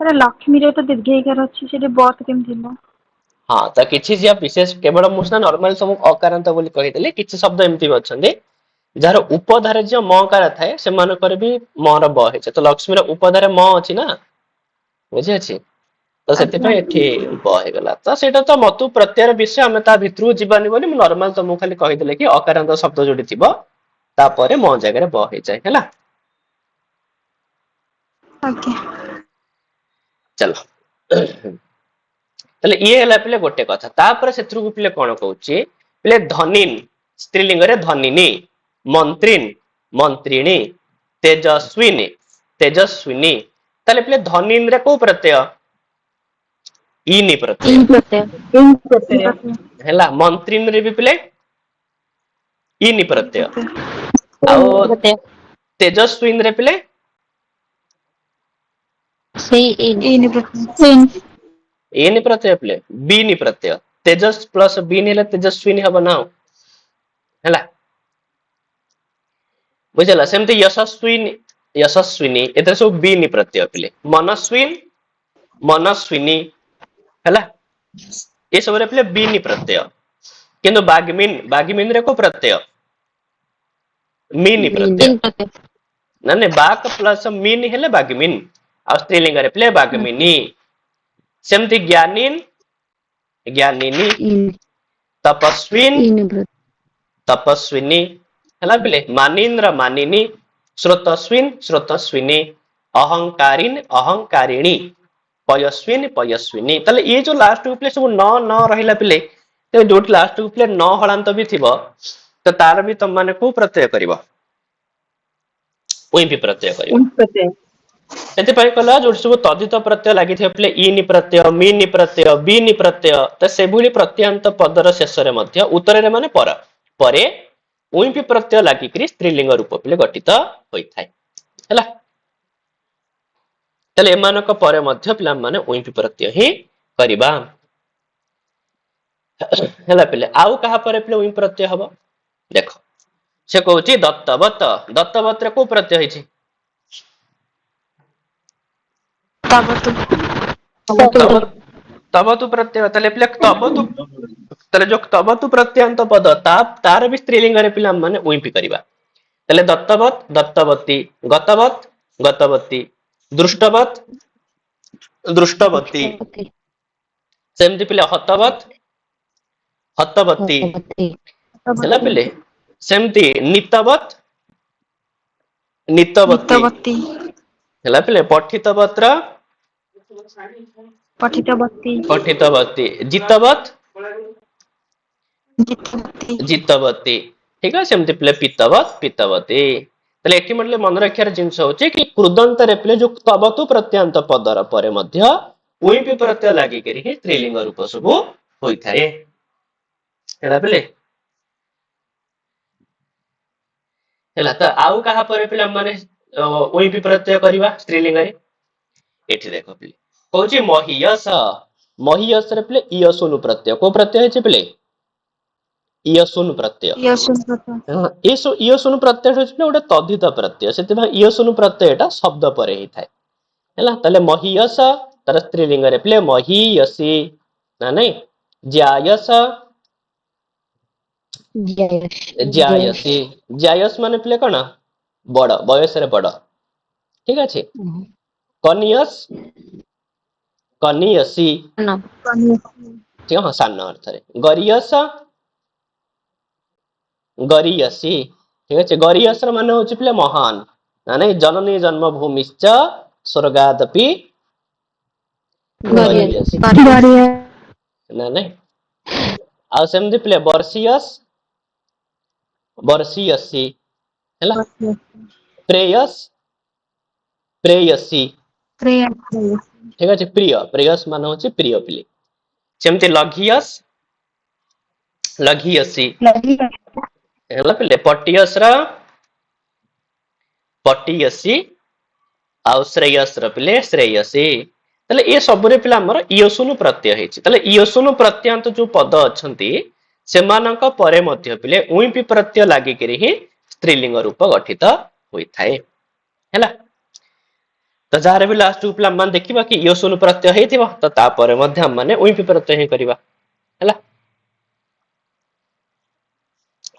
ସାର୍ ଲକ୍ଷ୍ମୀରେ ତ ଦୀର୍ଘଇକାର ଅଛି, ସେଠି ବର୍ଥ କେମିତି ହେଲା? ହଁ, ତ କିଛି ଝିଅ ବିଶେଷ, କେବଳ ମୁଁ ସିନା ନର୍ମାଲ ସବୁ ଅକାରାନ୍ତ ବୋଲି କହିଦେଲି, କିଛି ଶବ୍ଦ ଏମିତି ବି ଅଛନ୍ତି ଯାହାର ଉପଧାର୍ଯ୍ୟ ମ କାର ଥାଏ, ସେମାନଙ୍କର ବି ମ ର ବ ହେଇଛି। ତ ଲକ୍ଷ୍ମୀର ଉପଧାରେ ମ ଅଛି ନା, ବୁଝିଅଛି, ତ ଆଜ୍ଞା। ସେଥିପାଇଁ ଏଠି ବ ହେଇଗଲା। ତ ସେଇଟା ତ ମତୁ ପ୍ରତ୍ୟୟର ବିଷୟ, ଆମେ ତା ଭିତରକୁ ଯିବାନି ବୋଲି ମୁଁ ନର୍ମାଲ ତମକୁ ଖାଲି କହିଦେଲେ କି ଅକାରାନ୍ତ ଶବ୍ଦ ଯୋଉଠି ଥିବ ତାପରେ ମ ଜାଗାରେ ବ ହେଇଯାଏ ହେଲା। ଆଜ୍ଞା। ଚାଲ, ତାହେଲେ ଇଏ ହେଲା ପିଲେ ଗୋଟେ କଥା। ତାପରେ ସେଥିରୁ ପିଲେ କଣ କହୁଛି, ପିଲେ ଧନିନ୍ ସ୍ତ୍ରୀଲିଙ୍ଗରେ ଧନିନୀ, ମନ୍ତ୍ରୀନ୍ ମନ୍ତ୍ରିଣୀ, ତେଜସ୍ୱିନୀ ତେଜସ୍ୱିନୀ। ତାହେଲେ ପିଲେ ଧନିନ୍ ରେ କୋଉ ପ୍ରତ୍ୟୟ? ଇନି ପ୍ରତ୍ୟୟ ଇନ୍ ପ୍ରତ୍ୟୟ। ହେଲା। ମନ୍ତ୍ରୀନ୍ ରେ ବି ପିଲେ ଇନି ପ୍ରତ୍ୟୟ। ଆଉ ଇନ୍ ପ୍ରତ୍ୟୟ। ତେଜସ୍ୱିନ୍ ରେ ପିଲେ ସେଇ ଇନ୍। ଇନି ପ୍ରତ୍ୟୟ। ଏନି ପ୍ରତ୍ୟୟ ପିଲେ ବିନି ପ୍ରତ୍ୟୟ। ତେଜସ୍ ପ୍ଲସ ବିନି ହେଲେ ତେଜସ୍ୱିନୀ ହବ ନା, ହେଲା, ବୁଝିଲା। ସେମିତି ୟଶସ୍ୱିନୀ ଏଥିରେ ସବୁ ବିନି ପ୍ରତ୍ୟୟ ପିଲେ। ମନସ୍ୱିନ୍ ମନସ୍ୱିନୀ, ହେଲା, ଏସବୁରେ ପିଲେ ବିନି ପ୍ରତ୍ୟୟ। କିନ୍ତୁ ବାଗ୍ମିନ୍ ରେ କୋଉ ପ୍ରତ୍ୟୟ? ମିନି ପ୍ରତ୍ୟୟ। ଇନ୍ ପ୍ରତ୍ୟୟ। ନା ନାଇଁ, ବାକ୍ ପ୍ଲସ ମିନ୍ ହେଲେ ବାଗ୍ମିନ୍, ଆଉ ସ୍ତ୍ରୀଲିଙ୍ଗରେ ପିଲେ ବାଗ୍ମିନୀ। ସେମିତି ଜ୍ଞାନିନୀ, ଇନ୍ ତପସ୍ୱିନ୍ ଇନ୍ ପ୍ରତ୍ୟୟ। ତପସ୍ୱିନୀ, ହେଲା ପିଲେ। ମାନିନ୍ଦ୍ର ମାନିନୀ, ସ୍ରୋତସ୍ୱିନୀ, ଅହଙ୍କାରିନ୍ ଅହଙ୍କାରିଣୀ, ପୟସ୍ୱିନ୍ ପୟସ୍ୱିନୀ। ତାହେଲେ ଇଏ ଯୋଉ ଲାଷ୍ଟ ପିଲେ ସବୁ ନ ରହିଲା ପିଲେ, ଯୋଉଠି ଲାଷ୍ଟ ପିଲେ ନ ହଳାନ୍ତ ବି ଥିବ, ତ ତାର ବି ତମ ମାନେ କୋଉ ପ୍ରତ୍ୟୟ କରିବ? ଉଇଁପି ପ୍ରତ୍ୟୟ କରିବ। ସେଥିପାଇଁ କହିଲା ଯୋଉଠି ସବୁ ତଦ୍ଧିତ ପ୍ରତ୍ୟୟ ଲାଗିଥିବ ପିଲେ, ଇନି ପ୍ରତ୍ୟୟ, ମିନି ପ୍ରତ୍ୟୟ, ବିନି ପ୍ରତ୍ୟୟ, ତ ସେଭଳି ପ୍ରତ୍ୟୟାନ୍ତ ପଦର ଶେଷରେ ମଧ୍ୟ, ଉତ୍ତରରେ ମାନେ ପରେ ଉଇଁପି ପ୍ରତ୍ୟୟ ଲାଗିକିରି ସ୍ତ୍ରୀଲିଙ୍ଗ ରୂପ ପିଲେ ଗଠିତ ହୋଇଥାଏ, ହେଲା। ତାହେଲେ ଏମାନଙ୍କ ପରେ ମଧ୍ୟ ପିଲାମାନେ ଉଇଁପି ପ୍ରତ୍ୟୟ ହିଁ କରିବା, ହେଲା ପିଲେ। ଆଉ କାହା ପରେ ପିଲେ ଉଇଁପି ପ୍ରତ୍ୟୟ ହବ? ଦେଖ, ସେ କହୁଛି ଦତ୍ତବତ। ଦତ୍ତବତରେ କୋଉ ପ୍ରତ୍ୟୟ ହେଇଛି? ତବତୁ ପ୍ରତ୍ୟୟ। ତାହେଲେ ପିଲା ତାହେଲେ ଯୋଉ ତବତୁ ପ୍ରତ୍ୟୟାନ୍ତ ପଦ, ତାର ବି ସ୍ତ୍ରୀଲିଙ୍ଗରେ ପିଲା ମାନେ ଉଇଁପି କରିବା। ତାହେଲେ ଦତ୍ତବତ ଦତ୍ତବତୀ, ଗତବତ ଗତବତୀ, ଦୃଷ୍ଟବତ ଦୃଷ୍ଟବତୀ, ଦୃଷ୍ଟବତୀ। ସେମିତି ପିଲା ହତବତ ହତବତୀ, ହତବତୀ। ହେଲା ପିଲେ। ସେମିତି ନିତବତ ନିତବତୀ, ନିତବତୀ। ହେଲା ପିଲେ। ପଠିତବତ୍ର ପଠିତବତୀ। ପଠିତବତୀ, ଜିତବତ ଜିତବତୀ। ଜିତବତୀ, ଠିକ ଅଛି। ସେମିତି ପିଲେ ପିତବତ ପିତବତୀ। ତାହେଲେ ଏଠି ମଧ୍ୟ ମନେ ରଖିବାର ଜିନିଷ ହଉଛି କି କୃଦନ୍ତରେ ପିଲେ ଯୋଉ ତବତୁ ପ୍ରତ୍ୟୟାନ୍ତ ପଦର ପରେ ମଧ୍ୟ ଉଇଁପି ପ୍ରତ୍ୟୟ ଲାଗିକରି ହିଁ ସ୍ତ୍ରୀଲିଙ୍ଗ ରୂପ ସବୁ ହୋଇଥାଏ, ହେଲା ପିଲେ। ହେଲା, ତ ଆଉ କାହା ପରେ ପିଲା ମାନେ ଉଇଁପି ପ୍ରତ୍ୟୟ କରିବା ସ୍ତ୍ରୀଲିଙ୍ଗରେ? ଏଠି ଦେଖ ପିଲେ, କହୁଛି ମହିୟସ। ମହିୟସରେ ପିଲେ ଇୟସୁନୁ ପ୍ରତ୍ୟୟ। କୋଉ ପ୍ରତ୍ୟୟ ହେଇଛି ପିଲେ? ଇୟସୁନୁ ପ୍ରତ୍ୟୟ। ୟଶସ୍ୱ ପ୍ରତ୍ୟୟ। ଇୟସୁନୁ ପ୍ରତ୍ୟୟ ହଉଛି ଗୋଟେ ତଦ୍ଧିତ ପ୍ରତ୍ୟୟ, ସେଥିପାଇଁ ଇୟସୁନୁ ପ୍ରତ୍ୟୟଟା ଶବ୍ଦ ପରେ ହେଇଥାଏ, ହେଲା। ତାହେଲେ ମହିୟସ, ତାର ସ୍ତ୍ରୀଲିଙ୍ଗରେ ପିଲେ ମହୀୟସୀ, ନା ନାଇଁ? ଜ୍ୟାୟସ ଜ୍ୟାୟସୀ। ଜ୍ୟାୟସ ମାନେ ପିଲେ କଣ? ବଡ, ବୟସରେ ବଡ, ଠିକ ଅଛି। କନିୟସ କନିୟସୀ, ଠିକ, ହଁ, ସାନ ଅର୍ଥରେ। ଗରିୟସ ଗରିୟସୀ, ଠିକ ଅଛି। ଗରିୟସର ମାନେ ହଉଛି ପିଲେ ମହାନ, ନା ନାଇଁ? ଜନନୀ ଜନ୍ମଭୂମିଶ୍ଚ ସ୍ୱର୍ଗାଦପି ଗରିୟସୀ, ନା ନାଇଁ? ଆଉ ସେମିତି ପିଲେ ବର୍ଷିୟସୀ, ହେଲା। ପ୍ରେୟସ ପ୍ରେୟସୀ ପ୍ରେୟସୀ ଠିକ ଅଛି ପ୍ରିୟ ପ୍ରେୟସ ମାନେ ହଉଛି ପ୍ରିୟ ପିଲେ ସେମିତି ଲଘିୟସ ଲଘିୟସୀ ହେଲା ପିଲେ ପଟିୟସ ର ପଟିୟସୀ ଆଉ ଶ୍ରେୟସ ର ପିଲେ ଶ୍ରେୟସୀ ତାହେଲେ ଏ ସବୁରେ ପିଲା ଆମର ଇୟସୁନୁ ପ୍ରତ୍ୟୟ ହେଇଛି ତାହେଲେ ଇୟସୁନୁ ପ୍ରତ୍ୟନ୍ତ ଯୋଉ ପଦ ଅଛନ୍ତି ସେମାନଙ୍କ ପରେ ମଧ୍ୟ ପିଲେ ଉଇପି ପ୍ରତ୍ୟୟ ଲାଗିକିରି ହିଁ ସ୍ତ୍ରୀଲିଙ୍ଗ ରୂପ ଗଠିତ ହୋଇଥାଏ ହେଲା ତ ଯାହାର ବି ଲାଷ୍ଟ ପିଲା ମାନେ ଦେଖିବା କି ଇୟସୁନୁ ପ୍ରତ୍ୟୟ ହେଇଥିବ ତ ତାପରେ ମଧ୍ୟ ଆମେ ମାନେ ଉଇପି ପ୍ରତ୍ୟୟ ହିଁ କରିବା ହେଲା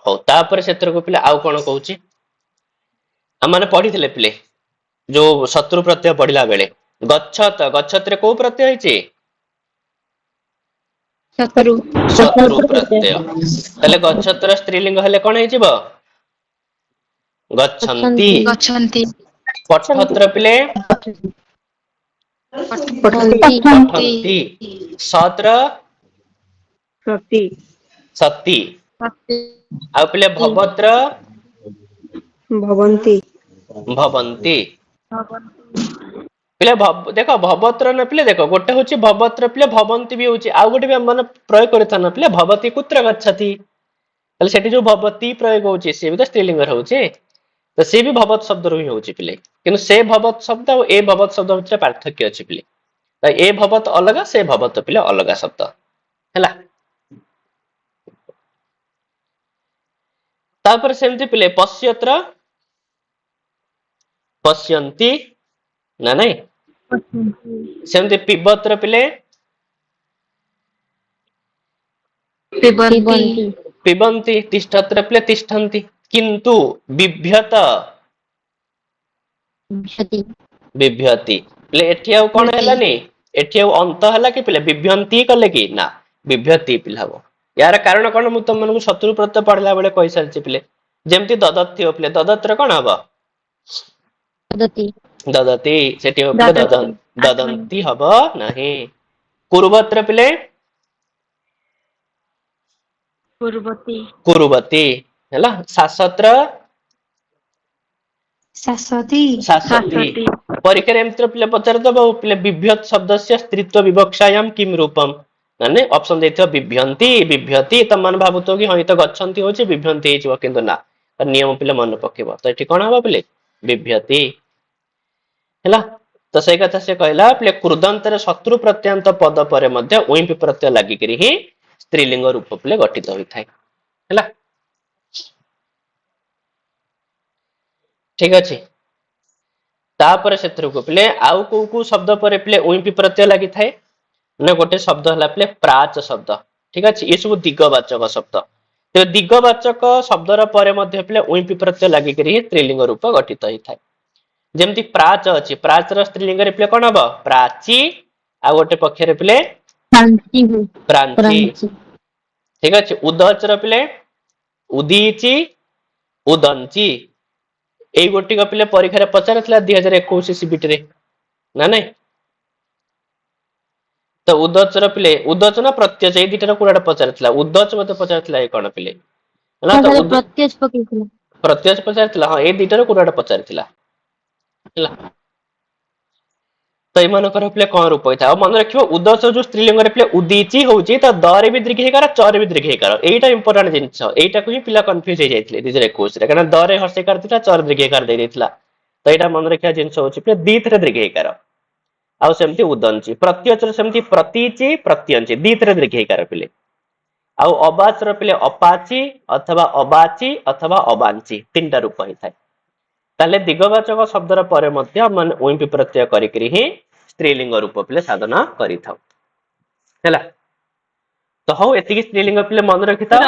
ହଉ ତାପରେ ସେଥିରକୁ ପିଲା ଆଉ କଣ କହୁଛି ଆମମାନେ ପଢିଥିଲେ ପିଲେ ଯୋଉ ଶତ୍ରୁ ପ୍ରତ୍ୟୟ ପଢିଲା ବେଳେ ଗଚ୍ଛତ ଗଚ୍ଛତରେ କୋଉ ପ୍ରତ୍ୟୟ ହେଇଛି ଶତ୍ରୁ ଶତ୍ରୁ ପ୍ରତ୍ୟୟ ତାହେଲେ ଗଚ୍ଛତର ସ୍ତ୍ରୀଲିଙ୍ଗ ହେଲେ କଣ ହେଇଯିବ ଗଚ୍ଛନ୍ତି ଗଛନ୍ତି ପଠତ୍ର ପିଲେ ପଠନ୍ତି ପଠନ୍ତି ସତ୍ର ପ୍ରତି ସତି ଆଉ ପିଲେ ଭବତ୍ର ଭବନ୍ତି ଭବନ୍ତି ପିଲେ ଦେଖ ଭବତ୍ର ନ ପିଲେ ଦେଖ ଗୋଟେ ହଉଛି ଭବତ୍ର ପିଲେ ଭବନ୍ତି ବି ହଉଛି ଆଉ ଗୋଟେ ବି ଆମେ ମାନେ ପ୍ରୟୋଗ କରିଥାଉ ନା ପିଲେ ଭବତି କୁତ୍ର ଗଚ୍ଛତି ତାହେଲେ ସେଠି ଯୋଉ ଭବତି ପ୍ରୟୋଗ ହଉଛି ସିଏ ବି ତ ସ୍ତ୍ରୀଲିଙ୍ଗର ହଉଛି ତ ସିଏ ବି ଭବତ ଶବ୍ଦରୁ ହିଁ ହଉଛି ପିଲେ କିନ୍ତୁ ସେ ଭବତ ଶବ୍ଦ ଆଉ ଏ ଭବତ ଶବ୍ଦ ଭିତରେ ପାର୍ଥକ୍ୟ ଅଛି ପିଲେ ତ ଏ ଭବତ ଅଲଗା ସେ ଭବତ ପିଲେ ଅଲଗା ଶବ୍ଦ ହେଲା ତାପରେ ସେମିତି ପିଲେ ପଶ୍ୟତ୍ର ପଶ୍ୟନ୍ତି ନା ନାଇଁ ସେମିତି ପିବତ୍ର ପିଲେ ପିବନ୍ତି ପିବନ୍ତି ତିଷ୍ଠତ୍ର ପିଲେ ତିଷ୍ଠନ୍ତି କିନ୍ତୁ ବିଭ୍ୟତ ବିଭ୍ୟତି ପିଲେ ଏଠି ଆଉ କଣ ହେଲାନି ଏଠି ଆଉ ଅନ୍ତ ହେଲା କି ପିଲେ ବିଭ୍ୟନ୍ତି କଲେ କି ନା ବିଭ୍ୟତି ପିଲା ହବ ୟାର କାରଣ କଣ ମୁଁ ତମମାନଙ୍କୁ ଶତ୍ରୁ ପ୍ରତ୍ୟୟ ପଢିଲା ବେଳେ କହିସାରିଛି ପିଲେ ଯେମିତି ଦଦତ ଥିବ ପିଲେ ଦଦତ୍ର କଣ ହବ ଦଦତି ସେଠି ହବ ପିଲେ ଦଦନ୍ତି ହବ ନାହିଁ କୁରୁବତ୍ର ପିଲେ କୁରୁବତି ହେଲା ଶାସତ୍ର ଶାସତି ପରୀକ୍ଷାରେ ଏମିତି ପିଲେ ପଚାରିଦବ ପିଲେ ବିଭ୍ୟତ ଶବ୍ଦସ୍ୟ ସ୍ତ୍ରୀତ୍ୱ ବିବକ୍ଷାୟାମ କିମ୍ ରୂପମ ମାନେ ଅପସନ ଦେଇଥିବ ବିଭ୍ୟନ୍ତି ବିଭ୍ୟତି ତମାନେ ଭାବୁଥିବ କି ହଁ ଏ ତ ଗଛନ୍ତି ହଉଛି ବିଭ୍ୟନ୍ତି ହେଇଯିବ କିନ୍ତୁ ନା ନିୟମ ପିଲେ ମନେ ପକେଇବ ତ ଏଠି କଣ ହବ ପିଲେ ବିଭ୍ୟତି ହେଲା ତ ସେଇ କଥା ସେ କହିଲା ପିଲେ କୃଦନ୍ତରେ ଶତ୍ରୁ ପ୍ରତ୍ୟନ୍ତ ପଦ ପରେ ମଧ୍ୟ ଉଇଁପି ପ୍ରତ୍ୟୟ ଲାଗିକିରି ହିଁ ସ୍ତ୍ରୀଲିଙ୍ଗ ରୂପ ପିଲେ ଗଠିତ ହୋଇଥାଏ ହେଲା ଠିକ ଅଛି ତାପରେ ସେଥିରକୁ ପିଲେ ଆଉ କୋଉ କୋଉ ଶବ୍ଦ ପରେ ପିଲେ ଉଇଁପି ପ୍ରତ୍ୟୟ ଲାଗିଥାଏ ନା ଗୋଟେ ଶବ୍ଦ ହେଲା ପିଲେ ପ୍ରାଚ ଶବ୍ଦ ଠିକ ଅଛି ଏ ସବୁ ଦିଗବାଚକ ଶବ୍ଦ ତେବେ ଦିଗବାଚକ ଶବ୍ଦର ପରେ ମଧ୍ୟ ପିଲେ ଉଇଁପି ପ୍ରତ୍ୟୟ ଲାଗିକିରି ହିଁ ସ୍ତ୍ରୀଲିଙ୍ଗ ରୂପ ଗଠିତ ହେଇଥାଏ ଯେମିତି ପ୍ରାଚ ଅଛି ପ୍ରାଚର ସ୍ତ୍ରୀଲିଙ୍ଗରେ ପିଲେ କଣ ହବ ପ୍ରାଚୀ ଆଉ ଗୋଟେ ପକ୍ଷରେ ପିଲେ ପ୍ରାଞ୍ଚୀ ଠିକ ଅଛି ଉଦଚର ପିଲେ ଉଦୀଚି ଉଦଞ୍ଚି ଏଇ ଗୋଟିକ ପିଲେ ପରୀକ୍ଷାରେ ପଚାରିଥିଲା 2021 ସିବିଟିରେ ନା ନାଇଁ ତ ଉଦଚର ପିଲେ ଉଦଚ ନା ପ୍ରତ୍ୟଚ ଏଇ ଦିଟାର କୋଉଟା ପଚାରିଥିଲା ଉଦଚ ମତେ ପଚାରିଥିଲା ଏଇ କଣ ପିଲେ ନା ତ ପ୍ରତ୍ୟଚ ପଚାରିଥିଲା ହଁ ଏଇ ଦିଟାର କୋଉଟା ପଚାରିଥିଲା ହେଲା ତ ଏମାନଙ୍କର ପିଲେ କଣ ରୂପ ହେଇଥାଏ ଆଉ ମନେ ରଖିବ ଉଦଚ ଯୋଉ ସ୍ତ୍ରୀଲିଙ୍ଗରେ ପିଲେ ଉଦିଚି ହଉଛି ତ ଦରେ ବି ଦୀର୍ଘଇକାର ଚରେ ବି ଦୀର୍ଘଇକାର ଏଇଟା ଇମ୍ପୋର୍ଟାଣ୍ଟ ଜିନିଷ ଏଇଟାକୁ ହିଁ ପିଲା କନଫ୍ୟୁଜ ହେଇଯାଇଥିଲେ 2021 ରେ କାରଣ ଦରେ ହର୍ଷଇକାର ଥିଲା ଚରେ ଦୀର୍ଘଇକାର ଦେଇଥିଲା ତ ଏଇଟା ମନେ ରଖିବା ଜିନିଷ ହଉଛି ପିଲେ ଦିଥରେ ଦୀର୍ଘଇକାର ଆଉ ସେମିତି ଉଦଞ୍ଚି ପ୍ରତ୍ୟଚର ସେମିତି ପ୍ରତୀଚି ପ୍ରତ୍ୟଞ୍ଚି ଦିଥରେ ଦୀର୍ଘଇକାର ପିଲେ ଆଉ ଅବାଚର ପିଲେ ଅପାଚି ଅଥବା ଅବାଚି ଅଥବା ଅବାଞ୍ଚି ତିନିଟା ରୂପ ହେଇଥାଏ ତାହେଲେ ଦିଗବାଚକ ଶବ୍ଦର ପରେ ମଧ୍ୟ ମାନେ ଉଇଁପି ପ୍ରତ୍ୟୟ କରିକିରି ହିଁ ସ୍ତ୍ରୀଲିଙ୍ଗ ରୂପ ପିଲେ ସାଧନ କରିଥାଉ ହେଲା ତ ହଉ ଏତିକି ସ୍ତ୍ରୀଲିଙ୍ଗ ପିଲେ ମନେ ରଖିଥାଅ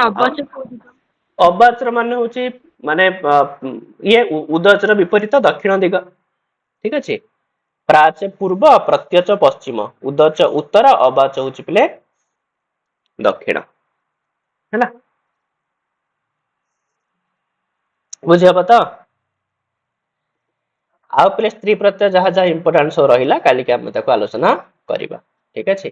ଅବାଚର ମାନେ ହଉଛି ମାନେ ଇଏ ଉଦଚର ବିପରୀତ ଦକ୍ଷିଣ ଦିଗ ଠିକ ଅଛି ପ୍ରାଚ ପୂର୍ବ ପ୍ରତ୍ୟଚ ପଶ୍ଚିମ ଉଦଚ ଉତ୍ତର ଅବାଚ ହଉଛି ପିଲେ ଦକ୍ଷିଣ ହେଲା ବୁଝିହବ ତ ଆଉ ପିଲେ ସ୍ତ୍ରୀ ପ୍ରତ୍ୟୟ ଯାହା ଯାହା ଇମ୍ପୋର୍ଟାଣ୍ଟ ସବୁ ରହିଲା କାଲିକି ଆମେ ତାକୁ ଆଲୋଚନା କରିବା ଠିକ ଅଛି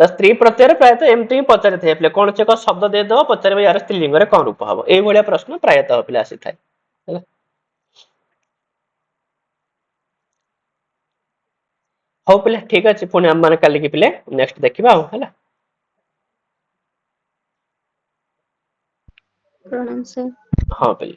ତ ସ୍ତ୍ରୀ ପ୍ରତ୍ୟୟରେ ପ୍ରାୟତଃ ଏମିତି ହିଁ ପଚାରିଥାଏ ପିଲେ କୌଣସି ଏକ ଶବ୍ଦ ଦେଇଦବ ପଚାରିବ ୟାର ସ୍ତ୍ରୀଲିଙ୍ଗରେ କଣ ରୂପ ହବ ଏଇଭଳିଆ ପ୍ରଶ୍ନ ପ୍ରାୟତଃ ପିଲେ ଆସିଥାଏ ହେଲା ହଉ ପିଲେ ଠିକ ଅଛି ପୁଣି ଆମ ମାନେ କାଲିକି ପିଲେ ନେକ୍ସଟ ଦେଖିବା ଆଉ ହେଲା। प्रणाम सर। ହଁ ପିଲେ।